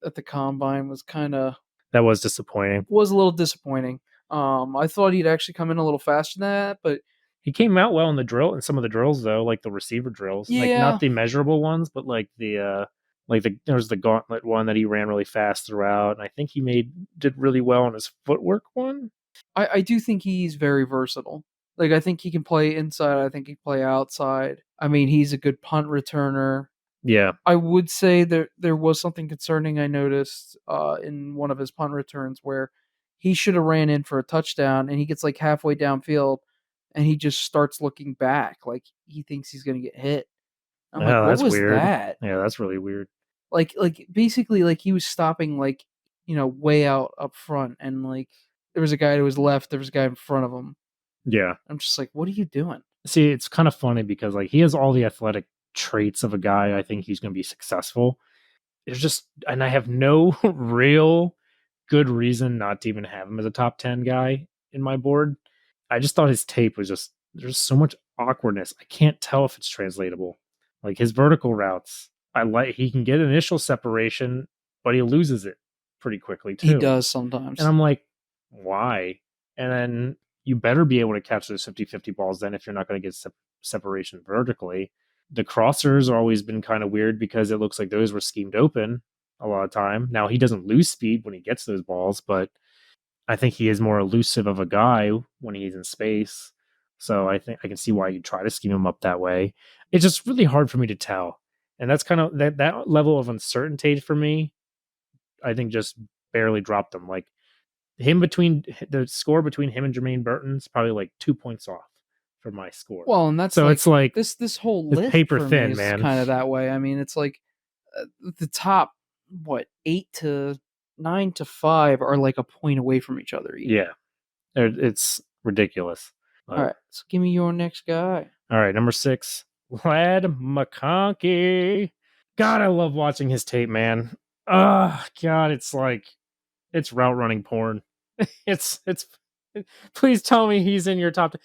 at the combine was that was disappointing. was a little disappointing. I thought he'd actually come in a little faster than that, but He came out well in the drill in some of the drills though, like the receiver drills, like not yeah, the measurable ones, but there was the gauntlet one that he ran really fast throughout, and I think he did really well on his footwork one. I do think he's very versatile. Like I think he can play inside. I think he can play outside. I mean, he's a good punt returner. Yeah, I would say there was something concerning I noticed in one of his punt returns where he should have ran in for a touchdown and he gets like halfway downfield and he just starts looking back like he thinks he's going to get hit. I'm like, oh, what that's was weird. that? Yeah, that's really weird. Like basically like he was stopping like way out up front and like there was a guy to his left, there was a guy in front of him. Yeah. I'm just like, what are you doing? See, it's kind of funny because like he has all the athletic traits of a guy I think he's going to be successful. There's just, and I have no real good reason not to even have him as a top 10 guy in my board. I just thought his tape was just, there's so much awkwardness. I can't tell if it's translatable. Like his vertical routes, he can get initial separation, but he loses it pretty quickly He too. does And sometimes. I'm like, why? And then you better be able to catch those 50-50 balls then if you're not going to get separation vertically. The crossers have always been kind of weird because it looks like those were schemed open a lot of time. Now he doesn't lose speed when he gets those balls, but I think he is more elusive of a guy when he's in space. So I think I can see why you try to scheme him up that way. It's just really hard for me to tell. And that's kind of that level of uncertainty for me, I think just barely dropped him. Like him between the score between him and Jermaine Burton's probably like 2 points off for my score. Well, and that's So like it's like this whole it's list paper for me thin, is man. kind of that way. I mean, it's like the top 8 to 9 to 5 are like a point away from each other even. Yeah, it's ridiculous. All But, right, so give me your next guy. all right, number 6, Lad McConkey. God, I love watching his tape, man. God, it's like it's route running porn. It's. Please tell me he's in your top 10.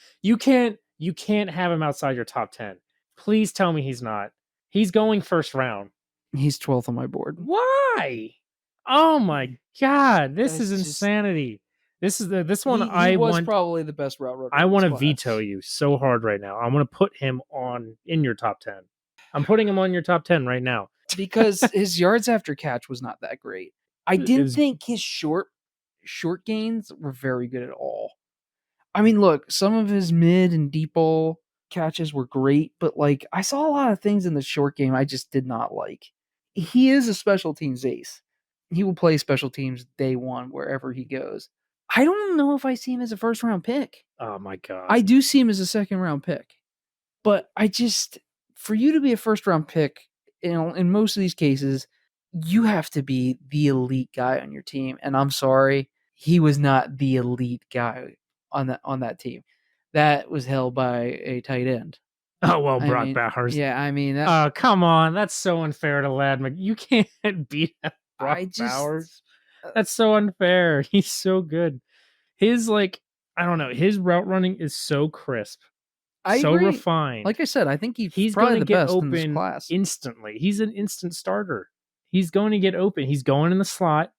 You can't have him outside your top 10. Please tell me he's not. He's going first round. He's 12th on my board. Why? Oh my god, this is It's just insanity. This one he was probably the best route runner I in want this to class. veto you so hard right now. I want to put him in your top 10. I'm putting him on your top 10 right now. Because his yards after catch was not that great. I didn't Is think his short gains were very good at all. I mean, look, some of his mid and deep ball catches were great, but like I saw a lot of things in the short game I just did not like. He is a special teams ace. He will play special teams day one wherever he goes. I don't know if I see him as a first round pick. Oh my god. I do see him as a second round pick. But I just, for you to be a first round pick, in most of these cases, you have to be the elite guy on your team. And I'm sorry, he was not the elite guy on that team. That was held by a tight end. Oh well, I Brock mean, Bowers. yeah, I mean that. Oh come on, that's so unfair to Lad. You can't beat Brock I just, Bowers. That's so unfair. He's so good. His I don't know. His route running is so crisp, I so agree. refined. Like I said, I think he's He's going probably to the get best in this open class. instantly. He's an instant starter. He's going to get open. He's going in the slot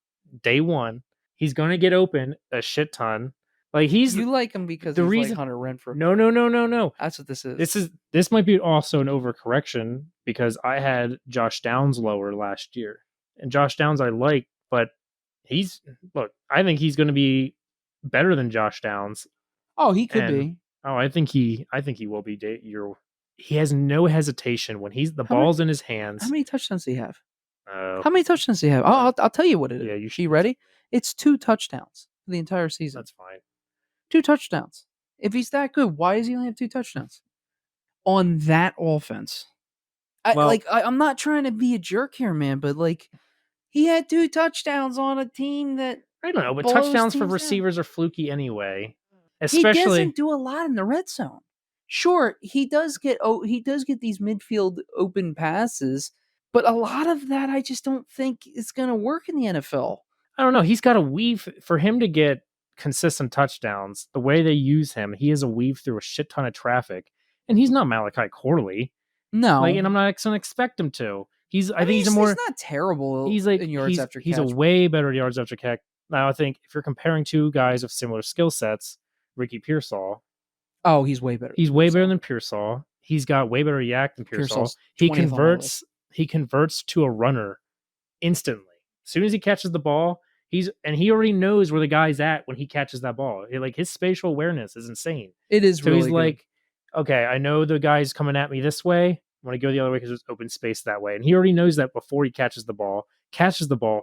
day one. He's going to get open a shit ton. Like he's You like him because the he's reason. like Hunter Renfrow. No. That's what this is. This might be also an overcorrection because I had Josh Downs lower last year, and Josh Downs I like, but I think he's going to be better than Josh Downs. Oh, he could And be. I think he will be. He has no hesitation when the ball's in his hands. How many touchdowns do you have? Oh, How many touchdowns do you have? I'll tell you what it is. yeah, you You ready? It's 2 touchdowns for the entire season. That's fine. 2 touchdowns. If he's that good, why does he only have 2 touchdowns on that offense? I'm not trying to be a jerk here, man, but like he had 2 touchdowns on a team that I don't know, but blows touchdowns for teams out. receivers are fluky anyway. He Especially doesn't do a lot in the red zone. Sure, he does get these midfield open passes, but a lot of that I just don't think is going to work in the NFL. I don't know. He's got a weave for him to get consistent touchdowns. The way they use him, he has a weave through a shit ton of traffic, and he's not Malachi Corley. No, and I'm not going to expect him to. I think he's he's not terrible. He's in yards after catch. He's a way better yards after catch. Now I think if you're comparing two guys of similar skill sets, Ricky Pearsall. Oh, he's way better. He's way better than Pearsall. He's got way better yak than Pearsall. He converts to a runner instantly. As soon as he catches the ball, he already knows where the guy's at when he catches that ball. His spatial awareness is insane. It is. So really he's good. like, okay, I know the guy's coming at me this way. I'm going to go the other way because there's open space that way. And he already knows that before he catches the ball,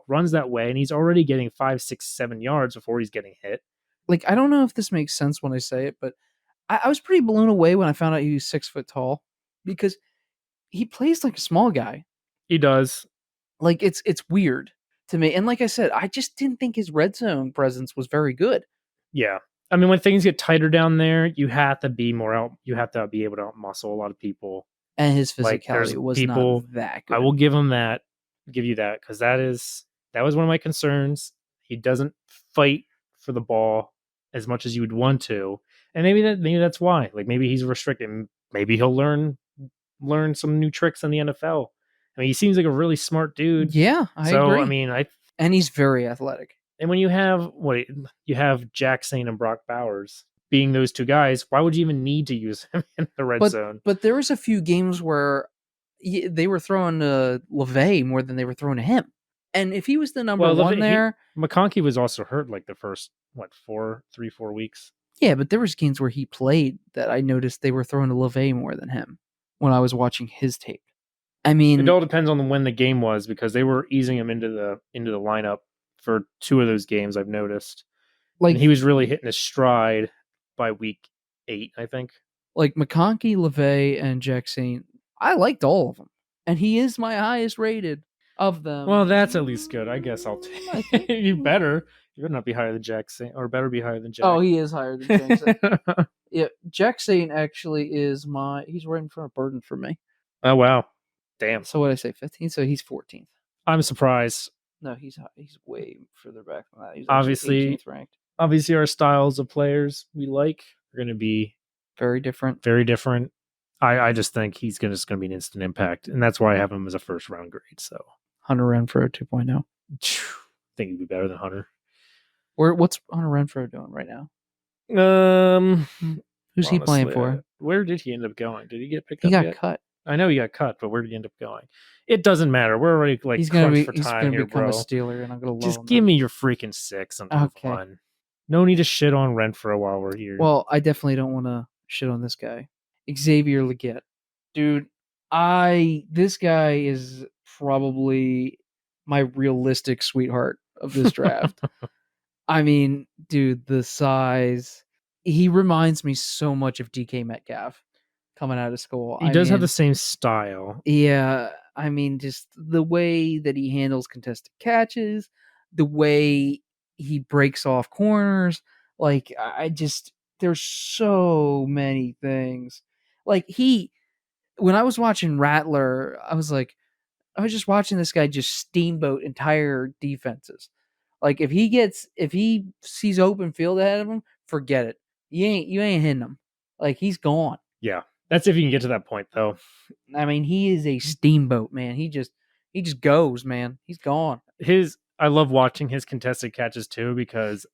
runs that way, and he's already getting 5, 6, 7 yards before he's getting hit. Like, I don't know if this makes sense when I say it, but I was pretty blown away when I found out he was 6 foot tall because he plays like a small guy. He does. Like, it's weird to me. And like I said, I just didn't think his red zone presence was very good. Yeah. I mean, when things get tighter down there, you have to be more out. You have to be able to outmuscle a lot of people. And his physicality was not that good. I will give him that. Give you that because that was one of my concerns. He doesn't fight for the ball as much as you would want to, and maybe that's why. Like maybe he's restricted. Maybe he'll learn some new tricks in the NFL. I mean, he seems like a really smart dude. Yeah, I agree. I mean, and he's very athletic. And when you have Jack Saint and Brock Bowers being those two guys, why would you even need to use him in the red zone? But there was a few games where they were throwing to LeVay more than they were throwing to him. And if he was the number one there... McConkey was also hurt like the first, 4 weeks. Yeah, but there was games where he played that I noticed they were throwing to LeVay more than him when I was watching his tape. I mean... It all depends on when the game was because they were easing him into the lineup for 2 of those games I've noticed. And he was really hitting his stride by week 8, I think. Like McConkey, LeVay, and Jack Saint, I liked all of them. And he is my highest rated of them. Well, that's at least good. I guess I'll take you better. You better not be higher than Jack Saint, or better be higher than Jack. Oh, he is higher than Jack Saint. Yeah, Jack Saint actually is he's right in front of Burden for me. Oh, wow. Damn. So what did I say, 15? So he's 14th. I'm surprised. No, he's way further back than that. He's obviously 18th ranked. Obviously, our styles of players we like are going to be very different. Very different. I just think he's just going to be an instant impact, and that's why I have him as a first round grade. So Hunter Renfrow 2.0. I think he'd be better than Hunter. What's Hunter Renfrow doing right now? Who's he playing for? Where did he end up going? Did he get picked up? He got cut. I know he got cut, but where did he end up going? It doesn't matter. We're already he's gonna crunched for time here, bro. Become a Steeler, and I'm gonna just give me your freaking 6 and move on. No need to shit on Renfrow while we're here. Well, I definitely don't want to shit on this guy, Xavier Legette, dude. This guy is probably my realistic sweetheart of this draft. I mean, dude, the size. He reminds me so much of DK Metcalf coming out of school. He does have the same style. Yeah, I mean, just the way that he handles contested catches, the way he breaks off corners. Like, I just, there's so many things. Like, when I was watching Rattler, I was just watching this guy just steamboat entire defenses. Like, if he sees open field ahead of him, forget it. You ain't hitting him. Like, he's gone. Yeah. That's if you can get to that point, though. I mean, he is a steamboat, man. He just goes, man. He's gone. I love watching his contested catches too because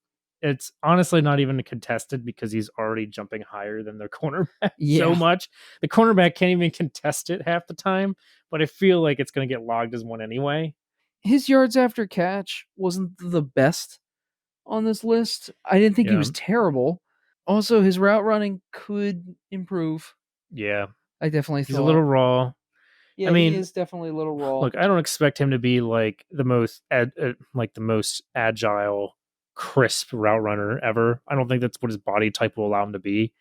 it's honestly not even contested because he's already jumping higher than the cornerback so Yeah. much. The cornerback can't even contest it half the time, but I feel like it's going to get logged as one anyway. His yards after catch wasn't the best on this list. I didn't think he Yeah. was terrible. Also, his route running could improve. Yeah. I definitely He's thought. a little raw. Yeah, I mean, he is definitely a little raw. look, I don't expect him to be like the most agile, crisp route runner ever. I don't think that's what his body type will allow him to be.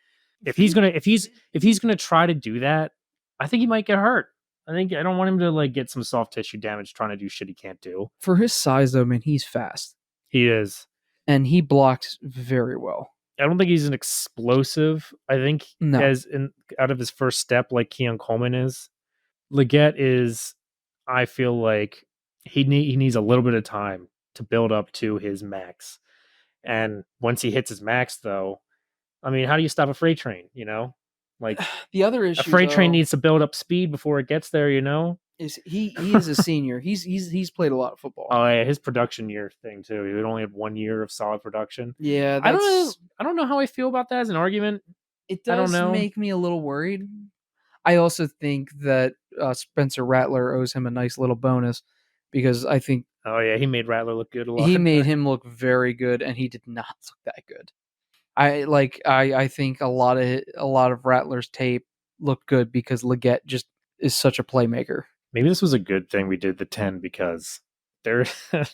If he's gonna try to do that, I think he might get hurt. I don't want him to like get some soft tissue damage trying to do shit he can't do. For his size, though, man, he's fast He is. and he blocks very well. I don't think he's an explosive. I think No, as in out of his first step, like Keon Coleman is. Leggett is. I feel like he needs a little bit of time to build up to his max. And once he hits his max, though, I mean, how do you stop a freight train? You know, like the other a issue freight train though needs to build up speed before it gets there. You know. is he is a senior. He's played a lot of football. Oh yeah, his production year thing too. He would only have 1 year of solid production. Yeah, I don't know how I feel about that as an argument. it I don't does know. make me a little worried. I also think that Spencer Rattler owes him a nice little bonus because I think Oh yeah, he made Rattler look good a lot. he made him look very good, and he did not look that good. I think a lot of Rattler's tape looked good because Leggett just is such a playmaker. Maybe this was a good thing we did the 10 because there I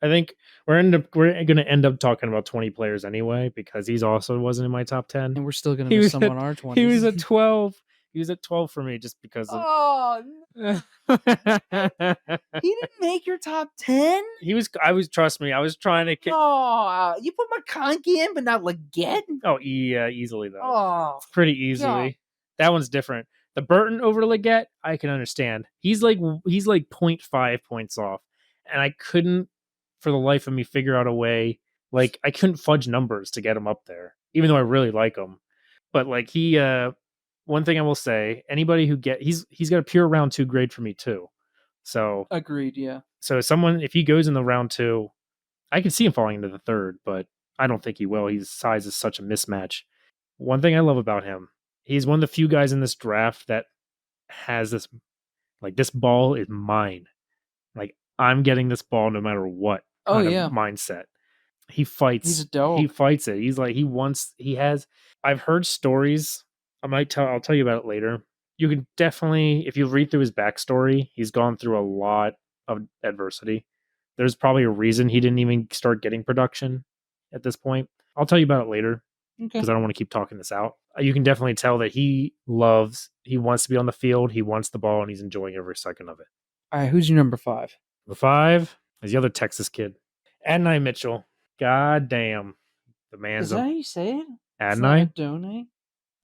think we're going to end up talking about 20 players anyway because he's also wasn't in my top 10. And we're still going to He miss was some at, on our 20s. he was at 12. He was at 12 for me just because of Oh, no. He didn't make your top 10? trust me, I was trying to Oh, you put McConkey in, but not Leggett? Oh, yeah, easily though. Oh, Pretty easily. God. That one's different. The Burton over Leggett, I can understand. He's like 0.5 points off, and I couldn't, for the life of me, figure out a way. Like I couldn't fudge numbers to get him up there, even though I really like him. But like one thing I will say, anybody who he's got a pure round 2 grade for me too. So Agreed, yeah. so if he goes in the round 2, I can see him falling into the 3rd, but I don't think he will. His size is such a mismatch. One thing I love about him, he's one of the few guys in this draft that has this, like, this ball is mine. Like, I'm getting this ball no matter what kind of mindset. He fights. He's a dog. He fights it. He's like, I've heard stories. I'll tell you about it later. You can definitely, if you read through his backstory, he's gone through a lot of adversity. There's probably a reason he didn't even start getting production at this point. I'll tell you about it later because I don't want to keep talking this out. You can definitely tell that he wants to be on the field, he wants the ball, and he's enjoying every second of it. All right, who's your number 5? The 5 is the other Texas kid, Adonai Mitchell. God damn, the man's. Is that how you say it? Adonai? Adonai?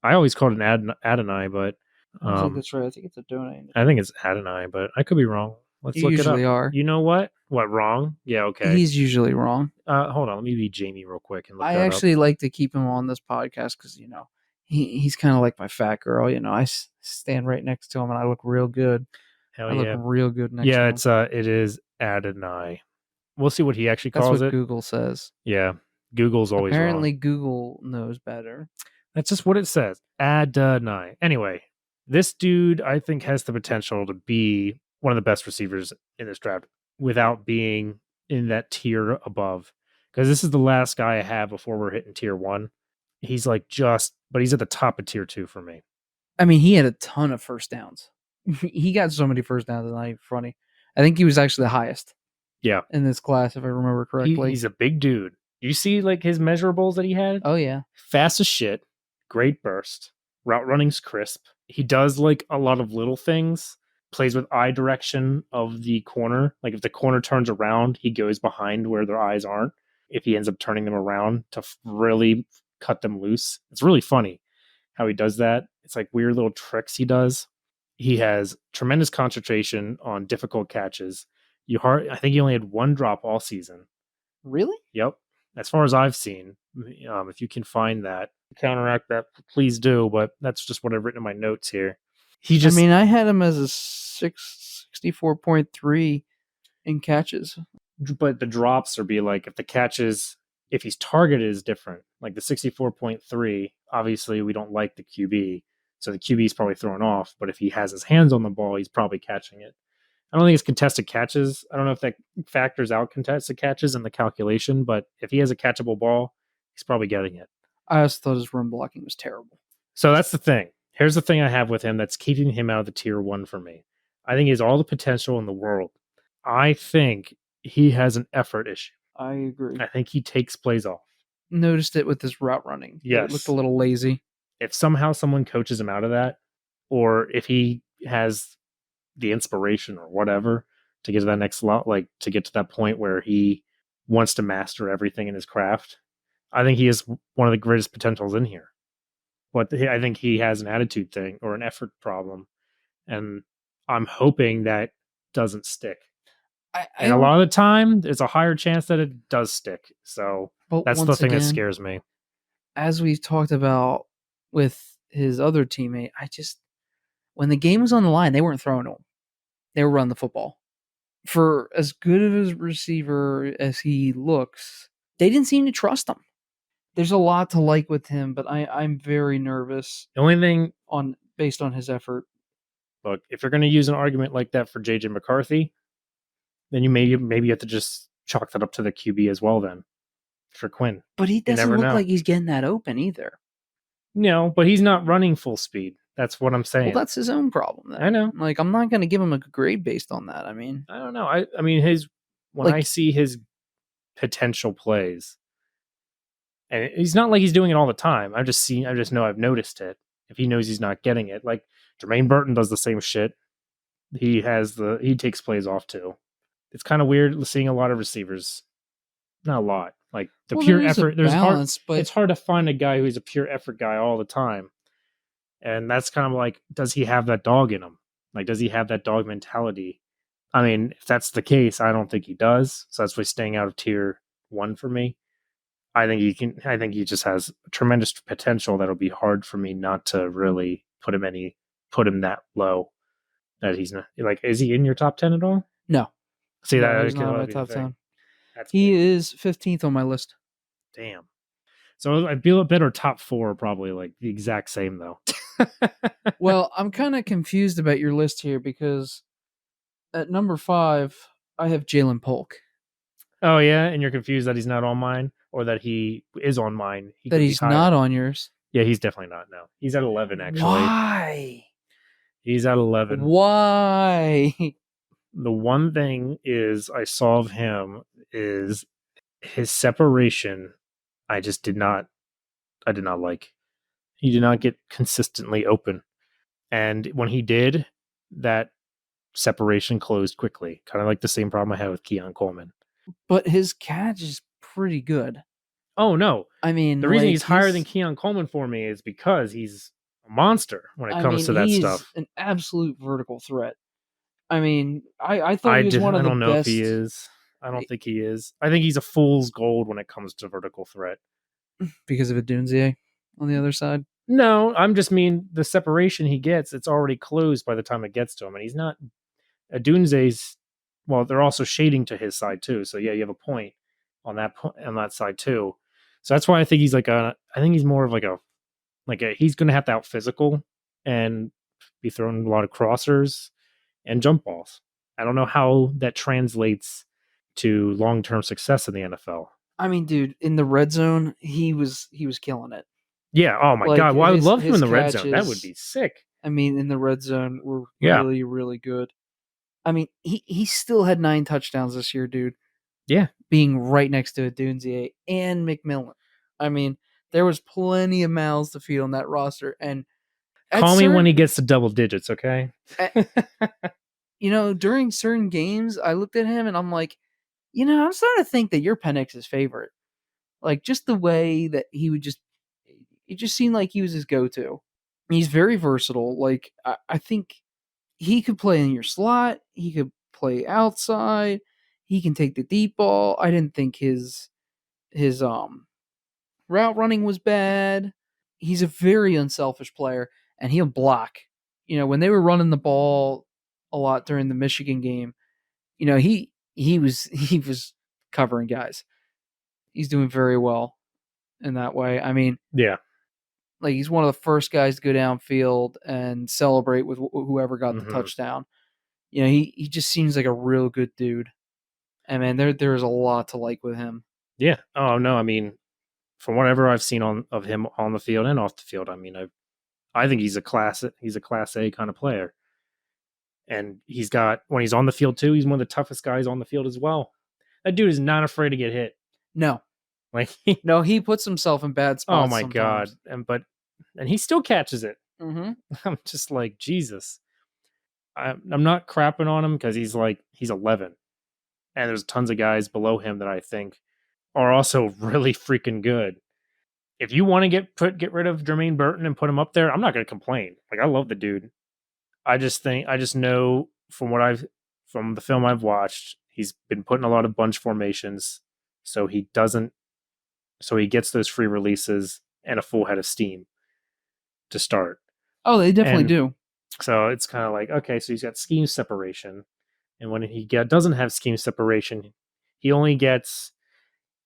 I always called it Adonai, but I don't think that's right. I think it's Adonai. I think it's Adonai, but I could be wrong. Let's look it up. Usually are. You know what? What, wrong? Yeah, okay. He's usually wrong. Hold on, let me be Jamie real quick and look I that actually up. like to keep him on this podcast because, you know, he's kind of like my fat girl. You know, I stand right next to him and I look real good. Hell I yeah. look real good next to him. It is Adonai. We'll see what he actually calls That's what it. Google says. Yeah, Google's always Apparently wrong. Google knows better. That's just what it says. Adonai. Anyway, this dude I think has the potential to be one of the best receivers in this draft without being in that tier above. Because this is the last guy I have before we're hitting tier 1. He's like but he's at the top of tier 2 for me. I mean, he had a ton of first downs. He got so many first downs, it's not even funny. I think he was actually the highest. Yeah. In this class, if I remember correctly. He's a big dude. You see like his measurables that he had? Oh yeah. Fast as shit, great burst, route running's crisp. He does like a lot of little things, plays with eye direction of the corner. Like if the corner turns around, he goes behind where their eyes aren't. If he ends up turning them around to really cut them loose, it's really funny how he does that. It's like weird little tricks he does. He has tremendous concentration on difficult catches. I think he only had one drop all season. Really? Yep. As far as I've seen, if you can find that, counteract that, please do. But that's just what I've written in my notes here. He I just, mean, I had him as a 64.3 in catches. but the drops are be like if the catches, if he's targeted is different. Like the 64.3, obviously we don't like the QB, so the QB is probably thrown off. But if he has his hands on the ball, he's probably catching it. I don't think it's contested catches. I don't know if that factors out contested catches in the calculation, but if he has a catchable ball, he's probably getting it. I also thought his run blocking was terrible. So that's the thing. Here's the thing I have with him that's keeping him out of the tier one for me. I think he has all the potential in the world. I think he has an effort issue. I agree. I think he takes plays off. Noticed it with his route running. Yes. It looked a little lazy. If somehow someone coaches him out of that, or if he has the inspiration or whatever to get to that next lot, like to get to that point where he wants to master everything in his craft, I think he is one of the greatest potentials in here. But I think he has an attitude thing or an effort problem, and I'm hoping that doesn't stick. And a lot of the time, there's a higher chance that it does stick. So that's the thing that scares me. As we've talked about with his other teammate, when the game was on the line, they weren't throwing to him. They were running the football. For as good of a receiver as he looks, they didn't seem to trust him. There's a lot to like with him, but I'm very nervous. The only thing based on his effort. Look, if you're going to use an argument like that for JJ McCarthy, then you maybe have to just chalk that up to the QB as well. Then for Quinn, but he doesn't look like he's getting that open either. No, but he's not running full speed. That's what I'm saying. Well, that's his own problem. Then. I know. Like, I'm not going to give him a grade based on that. I mean, I don't know. I mean, I see his potential plays, and he's not like he's doing it all the time. I just know I've noticed it. If he knows he's not getting it, like Jermaine Burton does the same shit. He takes plays off too. It's kind of weird seeing a lot of receivers. Not a lot. Like the pure effort. It's hard to find a guy who's a pure effort guy all the time. And that's kind of like, does he have that dog in him? Like, does he have that dog mentality? I mean, if that's the case, I don't think he does. So that's why staying out of tier one for me. I think he just has tremendous potential that'll be hard for me not to really put him that low. That he's not like, is he in your top 10 at all? No. See, he's not in my top 10. He is 15th on my list. Damn. So I'd be a better top 4, probably like the exact same though. Well, I'm kind of confused about your list here because at number 5, I have Jalen Polk. Oh yeah, and you're confused that he's not on mine, or that he is on mine. That he's not on yours. Yeah, he's definitely not. No, he's at 11 actually. Why? He's at 11. Why? The one thing is I saw of him is his separation. I did not like. He did not get consistently open. And when he did, that separation closed quickly. Kind of like the same problem I had with Keon Coleman. But his catch is pretty good. Oh, no. I mean, the reason he's higher than Keon Coleman for me is because he's a monster when it comes to that stuff. He's an absolute vertical threat. I mean, I thought he was one of the best. I don't know if he is. I don't think he is. I think he's a fool's gold when it comes to vertical threat. Because of Adunze on the other side? No, I'm just mean the separation he gets, it's already closed by the time it gets to him. And he's not Adunze's. Well, they're also shading to his side too. So yeah, you have a point on that side too. So that's why I think he's I think he's more of he's going to have to out physical and be throwing a lot of crossers and jump balls. I don't know how that translates to long-term success in the NFL. I mean, dude, in the red zone, he was killing it. Yeah. Oh my God. Well, I would love him in the red zone. That would be sick. I mean, in the red zone, were really, really good. I mean, he still had 9 touchdowns this year, dude. Yeah. being right next to Dunzier and McMillan. I mean, there was plenty of mouths to feed on that roster, and at Call me when he certain, gets to double digits, okay? at, during certain games, I looked at him and I'm like, I'm starting to think that you're Penix's favorite. Like just the way that he would just, it just seemed like he was his go-to. He's very versatile. Like I think he could play in your slot. He could play outside. He can take the deep ball. I didn't think his route running was bad. He's a very unselfish player, and he'll block. When they were running the ball a lot during the Michigan game, he was covering guys. He's doing very well in that way. I mean, Yeah. like he's one of the first guys to go downfield and celebrate with whoever got the Hmm. touchdown. He just seems like a real good dude. And man, there's a lot to like with him. Yeah. Oh no, I mean, from whatever I've seen of him on the field and off the field, I mean, I think he's a class A kind of player. And he's got when he's on the field too, he's one of the toughest guys on the field as well. That dude is not afraid to get hit. No, Like no, he puts himself in bad oh spots my god. sometimes. And he still catches it. Mm-hmm. I'm just like, Jesus. I'm not crapping on him because he's 11. And there's tons of guys below him that I think are also really freaking good. If you want to get rid of Jermaine Burton and put him up there, I'm not going to complain. Like I love the dude. I just know from the film I've watched, he's been put in a lot of bunch formations, so he doesn't so he gets those free releases and a full head of steam to start. Oh, they definitely And do. so it's kind of like, okay, so he's got scheme separation, and when doesn't have scheme separation, he only gets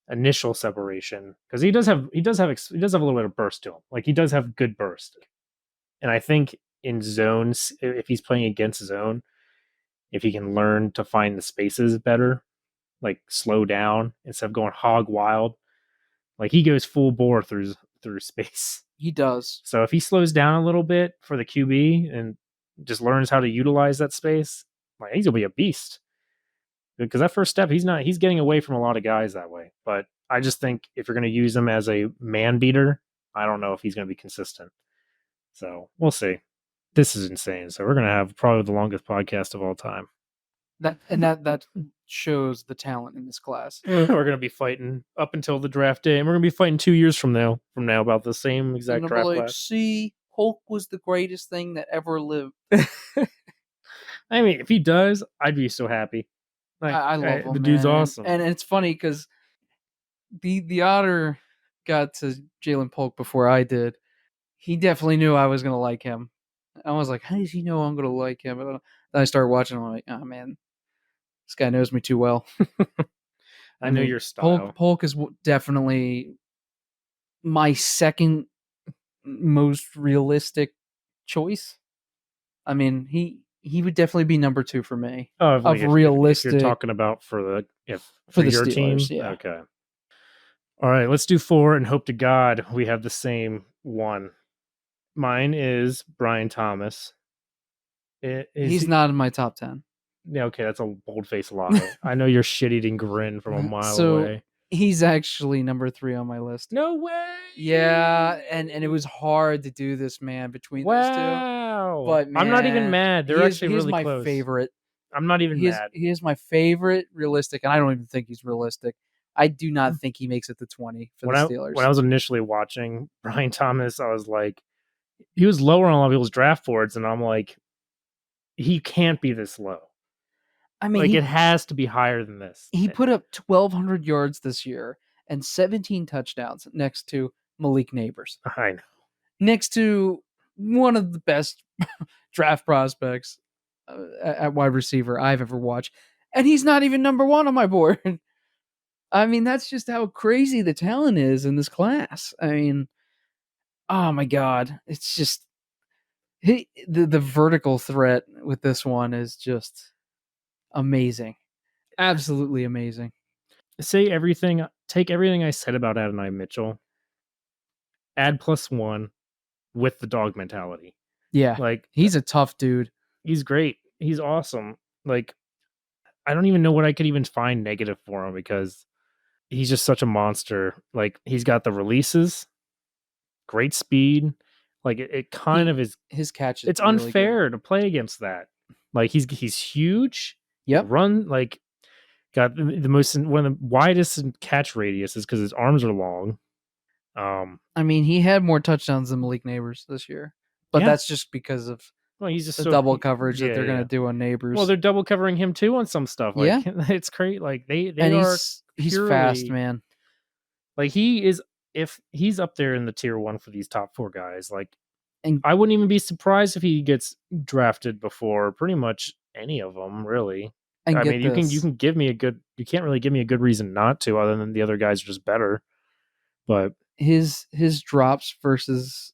initial separation because he does have a little bit of burst to him. Like he does have good burst, and I think in zones, if he's playing against zone, if he can learn to find the spaces better, like slow down instead of going hog wild, like he goes full bore through space. He does. So if he slows down a little bit for the QB and just learns how to utilize that space, like he's gonna be a beast. Because that first step, he's getting away from a lot of guys that way. But I just think if you're gonna use him as a man beater, I don't know if he's gonna be consistent. So we'll see. This is insane. So we're gonna have probably the longest podcast of all time. That shows the talent in this class. We're gonna be fighting up until the draft day, and we're gonna be fighting 2 years from now. About the same And exact I'm draft like, class. see, Hulk was the greatest thing that ever lived. I mean, if he does, I'd be so happy. Like, I love him, the man. dude's awesome. And it's funny because the Otter got to Jalen Polk before I did. He definitely knew I was gonna like him. I was like, how does he know I'm gonna like him? And then I started watching him. I'm like, oh man, this guy knows me too well. I know your style. Polk is definitely my second most realistic choice. I mean, he would definitely be number 2 for me Oh, of if you're realistic talking about for for the your team, Steelers. Yeah, okay. All right, let's do 4 and hope to God we have the same one. Mine is Brian Thomas. he's not in my top 10. Yeah, okay, that's a bold faced lie. I know your shit eating grin from a mile So away. he's actually number 3 on my list. No way. Yeah, and it was hard to do this, man, between those two. Wow. But man, I'm not even mad. They're actually really my close. favorite. I'm not even mad. He is my favorite realistic, and I don't even think he's realistic. I do not think he makes it to 20 for the Steelers. When I was initially watching Brian Thomas, I was like, he was lower on a lot of people's draft boards, and I'm like, he can't be this low. I mean, like it has to be higher than this. He put up 1,200 yards this year and 17 touchdowns next to Malik Neighbors. I know. Next to one of the best draft prospects at wide receiver I've ever watched. And he's not even number 1 on my board. I mean, that's just how crazy the talent is in this class. I mean, oh my God. It's just the vertical threat with this one is just amazing. Absolutely amazing. Take everything I said about Adonai Mitchell, add +1 with the dog mentality. Yeah. Like he's a tough dude. He's great. He's awesome. Like I don't even know what I could even find negative for him because he's just such a monster. Like he's got the releases, great speed. Like it kind He of is. his catch is It's really good. unfair to play against that. Like he's huge. Yep. Run like got the most one of the widest catch radiuses because his arms are long. I mean, he had more touchdowns than Malik Neighbors this year, but Yeah. that's just because of Well, he's just the so double coverage that yeah, they're yeah. gonna do on Well, Neighbors. they're double covering him too on some stuff. Yeah, Like it's great. Like they and are he's fast, purely man. like he is. If he's up there in the tier one for these top four guys, like And I wouldn't even be surprised if he gets drafted before pretty much any of them. Really, I get mean, you this. can give me a good. You can't really give me a good reason not to, other than the other guys are just better. But His drops versus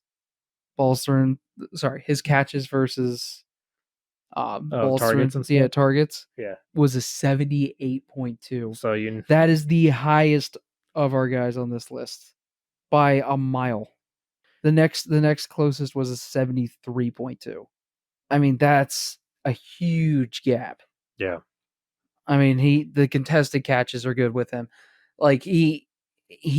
balls thrown, sorry, his catches versus balls targets thrown, and yeah, stuff. targets Yeah. was a 78.2. So you That is the highest of our guys on this list by a mile. The next closest was a 73.2. I mean, that's a huge gap. yeah. I mean, the contested catches are good with him. Like he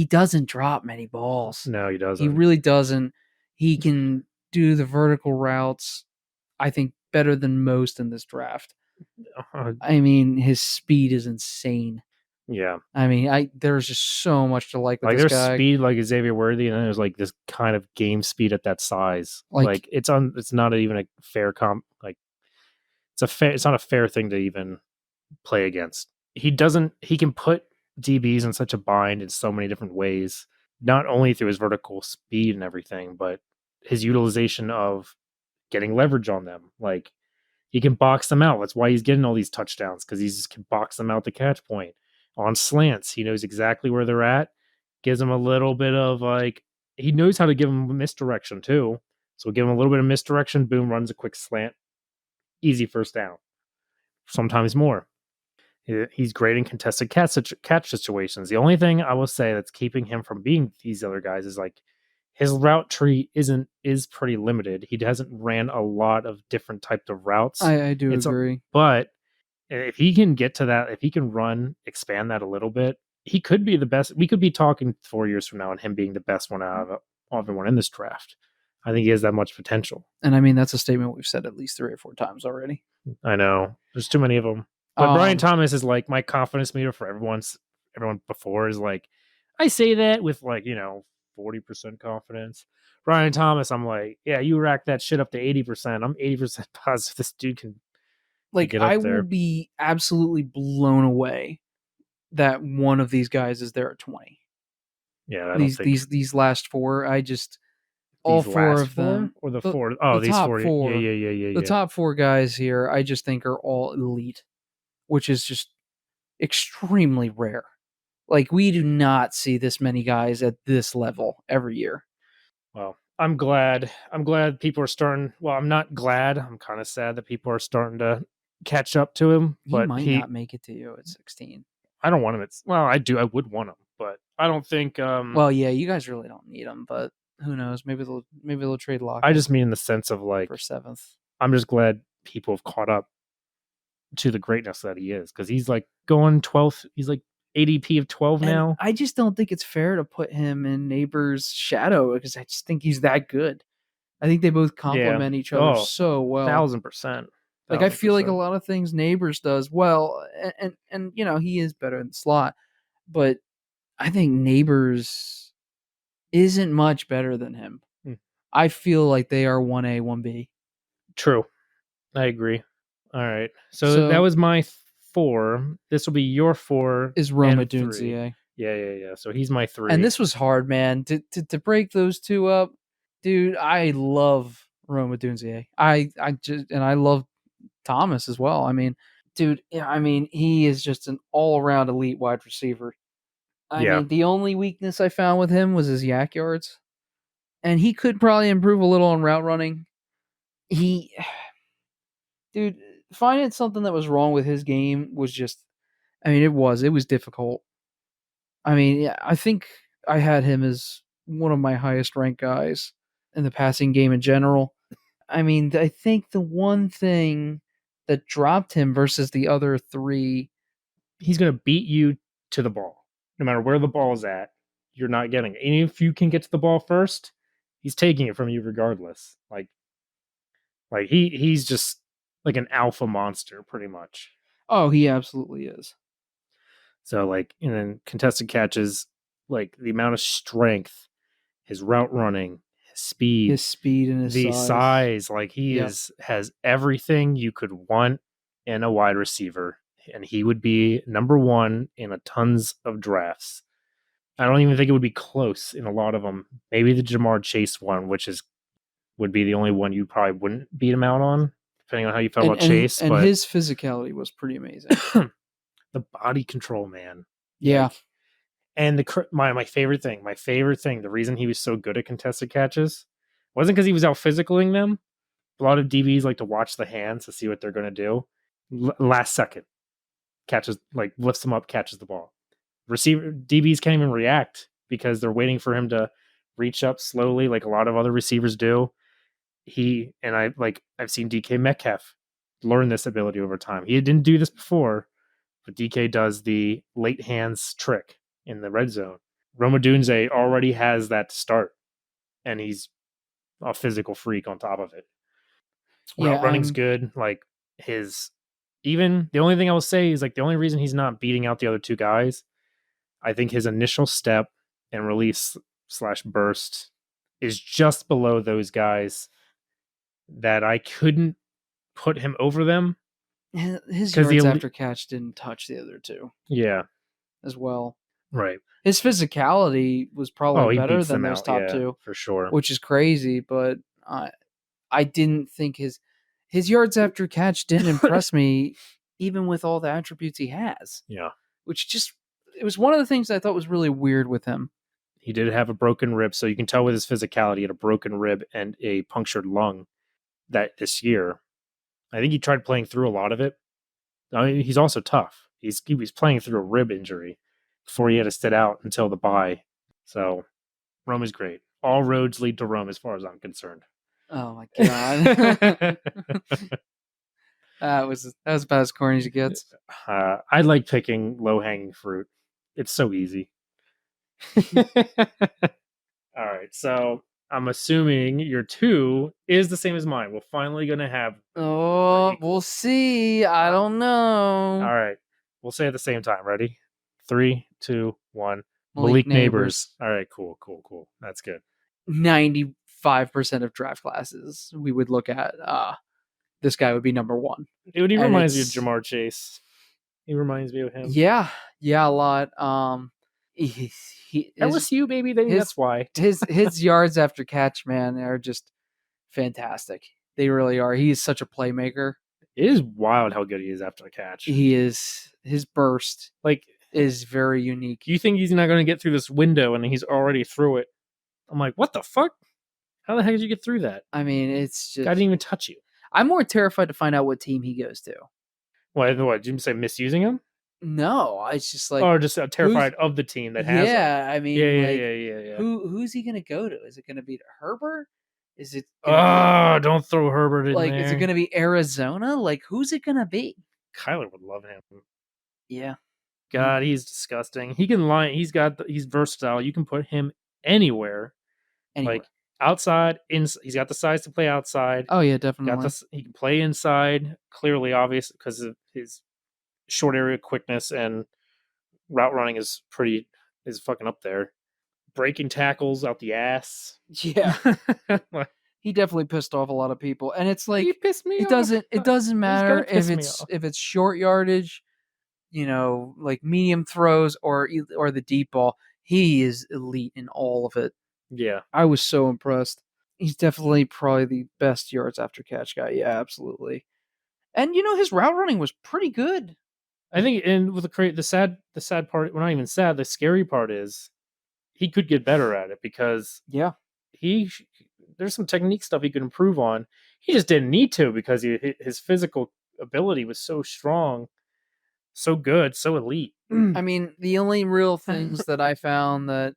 doesn't drop many balls. No, he He doesn't. really doesn't. He can do the vertical routes, I think, better than most in this draft. Uh, I mean, his speed is insane. yeah. I mean, there's just so much to like with Like this there's guy. speed like Xavier Worthy, and then there's like this kind of game speed at that size. Like Like it's not even a fair like it's not a fair thing to even play against. He can put DBs in such a bind in so many different ways, not only through his vertical speed and everything, but his utilization of getting leverage on them. Like he can box them out. That's why he's getting all these touchdowns because he just can box them out the catch point. On slants, he knows exactly where they're at, gives them a little bit of like, he knows how to give them misdirection too. So give him a little bit of misdirection, boom, runs a quick slant, easy first down, sometimes more. He's great in contested catch situations. The only thing I will say that's keeping him from being these other guys is like his route tree is pretty limited. He hasn't ran a lot of different types of routes. I do It's a agree. but if he can get to that, if he can expand that a little bit, he could be the best. We could be talking 4 years from now and him being the best one out of everyone in this draft. I think he has that much potential. And I mean, that's a statement we've said at least 3 or 4 times already. I know there's too many of them. But Brian Thomas is like my confidence meter for everyone before is like I say that with like 40% confidence. Brian Thomas, I'm like, yeah, you rack that shit up to 80%. I'm 80% positive this dude can Like, get I up will there. be absolutely blown away that one of these guys is there at 20. Yeah, I don't think These last 4, I just all these 4 last of them, four or the four. Oh, the these top 40. Yeah, 4, yeah, yeah, yeah, the yeah. top 4 guys here, I just think are all elite, which is just extremely rare. Like, we do not see this many guys at this level every year. Well, I'm glad. I'm glad people are starting. Well, I'm not glad. I'm kind of sad that people are starting to catch up to him. He But might not make it to you at 16. I don't want him. Well, I do. I would want him, but I don't think. Well, yeah, you guys really don't need him, but who knows? Maybe they'll trade I Lockett just mean in the sense of like, for 7th. I'm just glad people have caught up to the greatness that he is because he's like going 12th. He's like ADP of 12 And now. I just don't think it's fair to put him in Neighbor's shadow because I just think he's that good. I think they both complement each other so well. 1,000%. Like, I feel like a lot of things Neighbors does well, and he is better in the slot, but I think Neighbors isn't much better than him. I feel like they are 1A, 1B. True. I agree. All right. So that was my 4. This will be your 4 is Roma and 3. Dunzier. Yeah. So he's my 3. And this was hard, man. To break those two up, dude, I love Roma Dunzier. I love Thomas as well. I mean, dude, he is just an all-around elite wide receiver. I mean, the only weakness I found with him was his yak yards. And he could probably improve a little on route running. Dude, finding something that was wrong with his game was just, it was difficult. I mean, yeah, I think I had him as one of my highest ranked guys in the passing game in general. I mean, I think the one thing that dropped him versus the other three. He's going to beat you to the ball. No matter where the ball is at, you're not getting it. And if you can get to the ball first, he's taking it from you regardless. Like he's just like an alpha monster pretty much. Oh, he absolutely is. So like, and then contested catches, like the amount of strength, his route running, his speed, His speed and his the size. size, like he Yep. has everything you could want in a wide receiver, and he would be number one in a tons of drafts. I don't even think it would be close in a lot of them. Maybe the Jamar Chase one, which is would be the only one you probably wouldn't beat him out on, depending on how you felt about Chase. And But his physicality was pretty amazing. the body control, man. Yeah. Like, and my favorite thing, the reason he was so good at contested catches wasn't because he was out physicaling them. A lot of DBs like to watch the hands to see what they're going to do. Last second, catches, like lifts them up, catches the ball. Receiver DBs can't even react because they're waiting for him to reach up slowly, like a lot of other receivers do. I've seen DK Metcalf learn this ability over time. He didn't do this before, but DK does the late hands trick in the red zone. Roma Dunze already has that to start, and he's a physical freak on top of it. Route running's good. Like his, even the only thing I will say is like the only reason he's not beating out the other two guys, I think his initial step and release slash burst is just below those guys that I couldn't put him over them. His yards after catch didn't touch the other two. Yeah. As well. Right. His physicality was probably better than those top two. For sure. Which is crazy, but I didn't think his yards after catch didn't impress me, even with all the attributes he has. Yeah. Which just, it was one of the things I thought was really weird with him. He did have a broken rib, so you can tell with his physicality, he had a broken rib and a punctured lung this year. I think he tried playing through a lot of it. I mean, he's also tough. He was playing through a rib injury before he had to sit out until the bye. So Rome is great. All roads lead to Rome as far as I'm concerned. Oh my god. That was about as corny as it gets. I like picking low-hanging fruit. It's so easy. All right, so I'm assuming your 2 is the same as mine. We're finally going to have... Oh, we'll see. I don't know. All right, we'll say at the same time. Ready? 3, 2, 1. Malik Neighbors. All right, cool. That's good. 95% of draft classes we would look at, this guy would be number 1. He reminds me of Jamar Chase. He reminds me of him. Yeah, a lot. LSU, baby. That's why his yards after catch, man, are just fantastic. They really are. He is such a playmaker. It is wild how good he is after the catch. He is. His burst is very unique. You think he's not going to get through this window, and he's already through it. I'm like, what the fuck? How the heck did you get through that? I mean, it's just... I didn't even touch you. I'm more terrified to find out what team he goes to. What did you say, misusing him? No, it's just like... Or just terrified of the team that has him. I mean... Yeah. Who's he going to go to? Is it going to be Herbert? Is it... don't throw Herbert in there. Is it going to be Arizona? Like, who's it going to be? Kyler would love him. Yeah. God, he's disgusting. He can line. He's versatile. You can put him anywhere. Like outside, he's got the size to play outside. Oh yeah, definitely. He can play inside. Clearly obvious because of his short area quickness and route running is fucking up there. Breaking tackles out the ass. Yeah. He definitely pissed off a lot of people, and it's like he pissed me it off. doesn't matter if it's short yardage, like medium throws or the deep ball. He is elite in all of it. Yeah. I was so impressed. He's definitely probably the best yards after catch guy. Yeah, absolutely. And his route running was pretty good. I think, and with the sad part, well, not even sad, the scary part is he could get better at it because there's some technique stuff he could improve on. He just didn't need to because his physical ability was so strong, so good, so elite. I mean, the only real things that I found that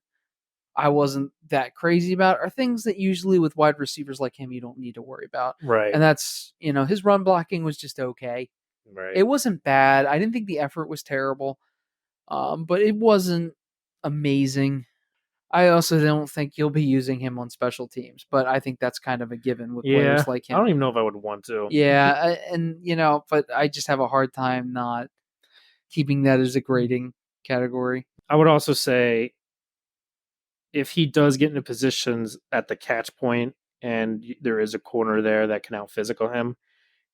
I wasn't that crazy about are things that usually with wide receivers like him you don't need to worry about. Right. And that's, his run blocking was just okay. Right. It wasn't bad. I didn't think the effort was terrible. But it wasn't amazing. I also don't think you'll be using him on special teams, but I think that's kind of a given with Yeah. players like I him. don't even know if I would want to. Yeah, and but I just have a hard time not keeping that as a grading category. I would also say if he does get into positions at the catch point and there is a corner there that can out physical him,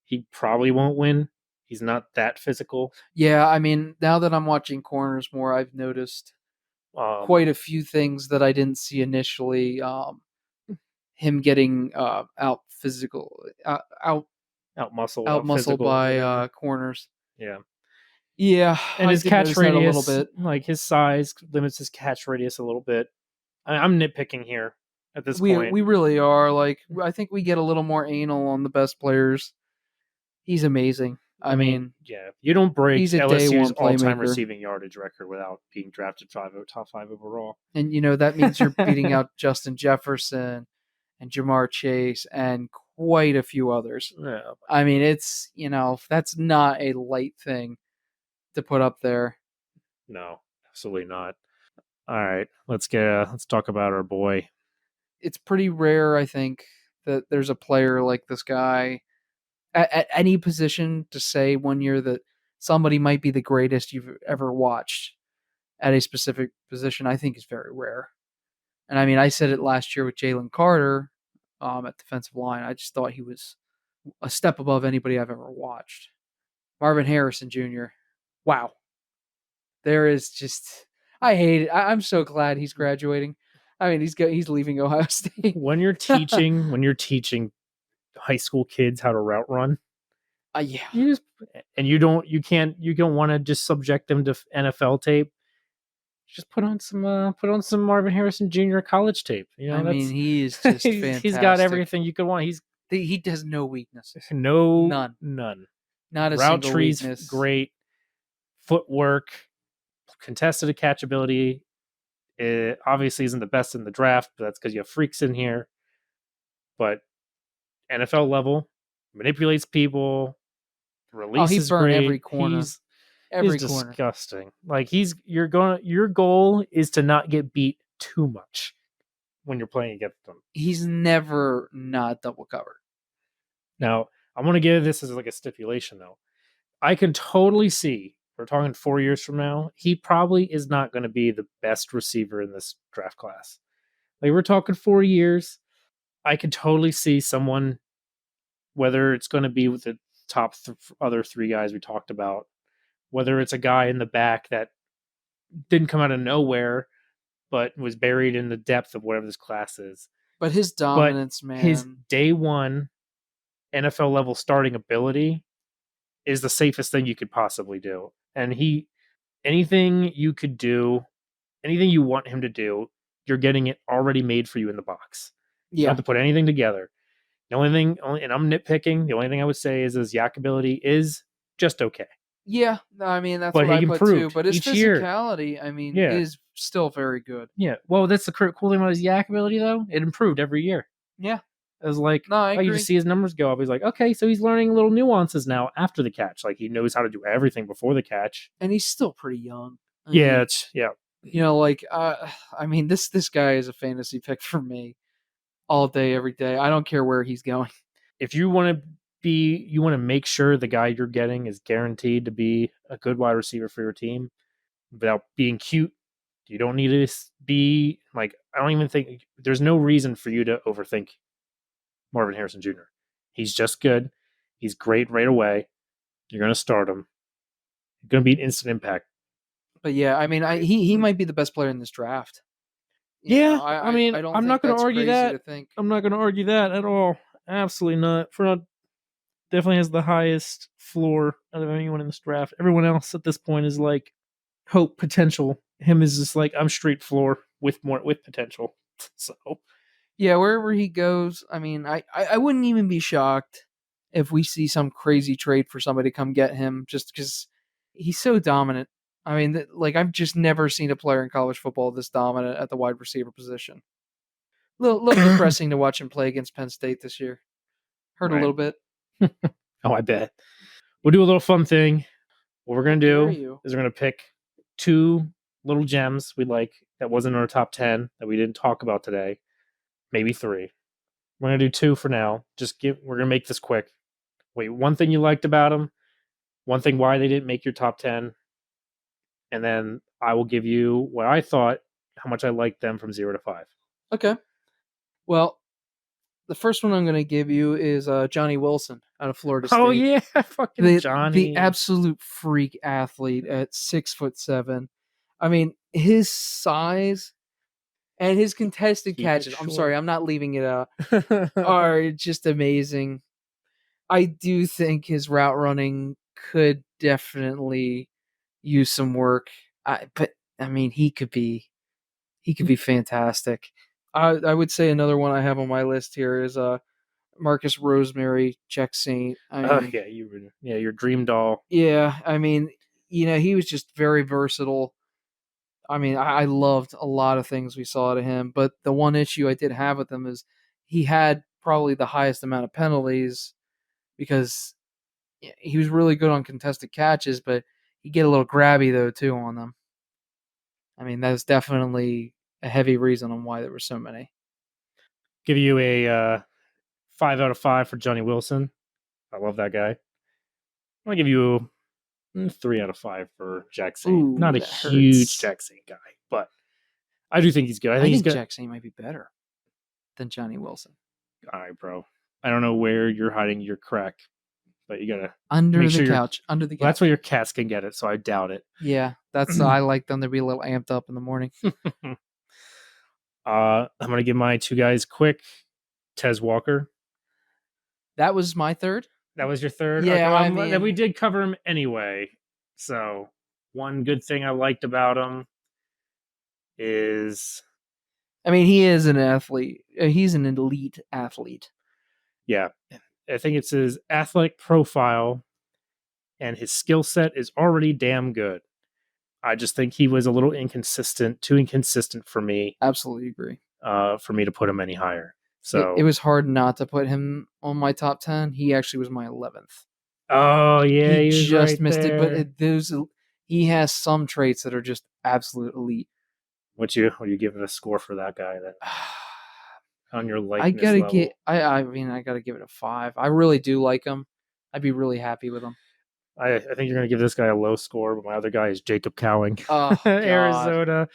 he probably won't win. He's not that physical. Yeah, I mean, now that I'm watching corners more, I've noticed Um, quite a few things that I didn't see initially. Him getting out physical, out muscle, out out muscled physical, by whatever. corners. Yeah. Yeah, And I his did catch notice that a little radius, bit. like his size, limits his catch radius a little bit. I'm nitpicking here at this point. We really are like I think we get a little more anal on the best players. He's amazing. I I mean, mean, yeah, you don't break he's a day LSU's one all-time playmaker, receiving yardage record without being drafted top five overall. and that means you're beating out Justin Jefferson and Jamar Chase and quite a few others. Yeah, I mean, it's that's not a light thing to put up there. no, absolutely not. All right, let's talk about our boy. It's pretty rare, I think, that there's a player like this guy at any position to say 1 year that somebody might be the greatest you've ever watched at a specific position. I think is very rare. And I mean, I said it last year with Jalen Carter at defensive line. I just thought he was a step above anybody I've ever watched. Marvin Harrison Jr. Wow, there is just I hate it. I'm so glad he's graduating. I mean, he's leaving Ohio State. When you're teaching high school kids how to route run, Yeah. you just and you don't want to just subject them to NFL tape. Just put on some Marvin Harrison Jr. college tape. You know, I mean, that's he is just he's got fantastic. everything you could want. He's He has no weaknesses. no None. none. Not a Route single trees weakness. great, footwork, contested catchability. It obviously isn't the best in the draft, but that's because you have freaks in here. But NFL level, manipulates people, Oh, he releases burned every great. corner. He's Every corner. disgusting. Like your goal is to not get beat too much when you're playing against them. He's never not double covered. Now, I want to give this as like a stipulation though. I can totally see, we're talking 4 years from now, he probably is not going to be the best receiver in this draft class. Like we're talking 4 years. I could totally see someone, whether it's going to be with the other three guys we talked about, whether it's a guy in the back that didn't come out of nowhere, but was buried in the depth of whatever this class is. But his But dominance, his man. day one NFL level starting ability is the safest thing you could possibly do. And anything you could do, anything you want him to do, you're getting it already made for you in the box. You don't Yeah. have to put anything together. The only thing, and I'm nitpicking, the only thing I would say is his yak ability is just okay. Yeah. No, I mean, that's But what I he put too. improved But his each year. physicality, I mean, Yeah. is still very good. Yeah. Well, that's the cool thing about his yak ability, though. It improved every year. Yeah. It was like, No, I you agree. just see his numbers go up. He's like, okay, so he's learning little nuances now after the catch. Like he knows how to do everything before the catch. And he's still pretty young. I Yeah, mean, like I mean, this guy is a fantasy pick for me all day, every day. I don't care where he's going. If you want to make sure the guy you're getting is guaranteed to be a good wide receiver for your team without being cute. You don't need to be like, I don't even think there's no reason for you to overthink Marvin Harrison Jr. He's just good. He's great right away. You're going to start him. You're going to be an instant impact. But yeah, I mean, he might be the best player in this draft. I mean, I don't I'm think not going to that's argue crazy that. to think. I'm not going to argue that at all. Absolutely not. Fernand definitely has the highest floor out of anyone in this draft. Everyone else at this point is like hope potential. Him is just like I'm straight floor with potential. So Yeah, wherever he goes, I mean, I wouldn't even be shocked if we see some crazy trade for somebody to come get him just because he's so dominant. I mean, like I've just never seen a player in college football this dominant at the wide receiver position. Little depressing to watch him play against Penn State this year. Hurt a Right. little bit. Oh, I bet. We'll do a little fun thing. What we're How gonna dare do you? is we're gonna pick 2 little gems we like that wasn't in our top 10 that we didn't talk about today. Maybe 3. We're gonna do 2 for now. We're gonna make this quick. Wait, one thing you liked about them, one thing why they didn't make your top 10, and then I will give you what I thought, how much I liked them from 0 to 5. Okay. Well, the first one I'm going to give you is Johnny Wilson out of Florida Oh State. yeah, fucking The Johnny. absolute freak athlete at 6'7". I mean, his size and his contested Keep it catches. I'm sorry, short. I'm not leaving it out. Are just amazing. I do think his route running could definitely use some work. But I mean, he could be fantastic. I would say another one I have on my list here is Marcus Rosemary, Czech Saint. I Oh mean, yeah, your dream doll. yeah, I mean, he was just very versatile. I mean, I loved a lot of things we saw out of him, but the one issue I did have with him is he had probably the highest amount of penalties because he was really good on contested catches, but he get a little grabby though too on them. I mean, that's definitely a heavy reason on why there were so many. Give you a 5 out of 5 for Johnny Wilson. I love that guy. I'm gonna give you 3 out of 5 for Jack Saint. Ooh, Not a that huge hurts. Jack Saint guy, but I do think he's good. I I think he's think good. Jack Saint might be better than Johnny Wilson. All right, bro. I don't know where you're hiding your crack, but you gotta Under make the sure you're. couch, under the Well, couch. that's where your cats can get it, so I doubt it. Yeah, that's I like them to be a little amped up in the morning. I'm gonna give my 2 guys quick. Tez Walker. That was my third. That was your third. Okay, Yeah, well, I then we mean, did cover him anyway. So one good thing I liked about him is, he is an athlete. He's an elite athlete. yeah, I think it's his athletic profile and his skill set is already damn good. I just think he was a little inconsistent, too inconsistent Absolutely agree. for me to put him any higher. It So, was hard not to put him on my top 10. He actually was my 11th. oh yeah, He he was just right missed it, but there. he has some traits that are just absolute elite. What you give it a score for that guy then on your I likeness gotta level? get. I mean, I gotta give it a 5. I really do like him. I'd be really happy with him. I think you're gonna give this guy a low score, but my other guy is Jacob Cowing, Oh God! Arizona.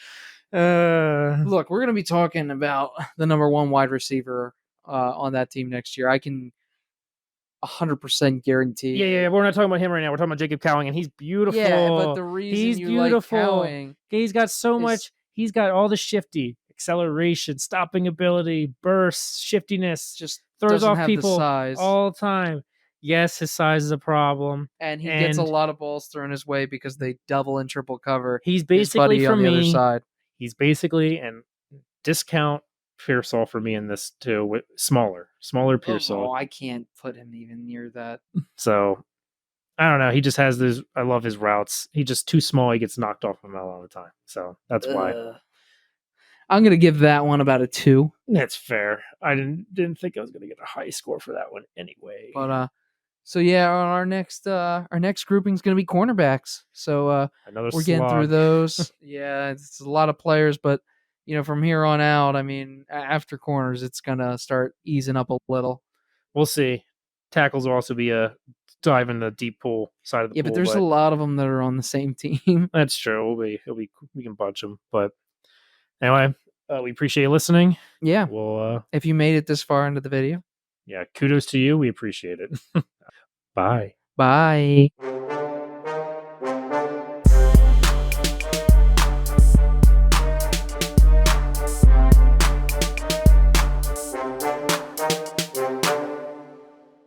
Look, we're gonna be talking about the number one wide receiver on that team next year. I can 100% guarantee. Yeah, we're not talking about him right now. We're talking about Jacob Cowing, and he's Yeah, but beautiful. the reason He's you like beautiful. cowing He's got so is much. He's got all the shifty acceleration, stopping ability, burst, shiftiness, just throws doesn't off have the people size, all the time. Yes, his size is a problem, and he gets a and lot of balls thrown his way because they double and triple cover he's his basically buddy for on the other me. side. He's basically and discount Pearsall for me in this too. With smaller Oh, Pearsall. I can't put him even near that. So I don't know. He just has this. I love his routes. He's just too small. He gets knocked off him all the time. So that's why. Ugh. I'm gonna give that one about a 2. That's fair. I didn't think I was gonna get a high score for that one anyway. But so yeah, our next grouping is gonna be cornerbacks. So Another we're getting through slog. those. Yeah, it's a lot of players, but from here on out, I mean, after corners, it's gonna start easing up a little. We'll see. Tackles will also be a dive in the deep pool side of the Yeah, but pool, there's a lot of them that are on the same team. that's true. We can bunch them. But anyway, we appreciate you listening. Yeah, Well, if you made it this far into the video, yeah, kudos to you. We appreciate it. Bye. bye.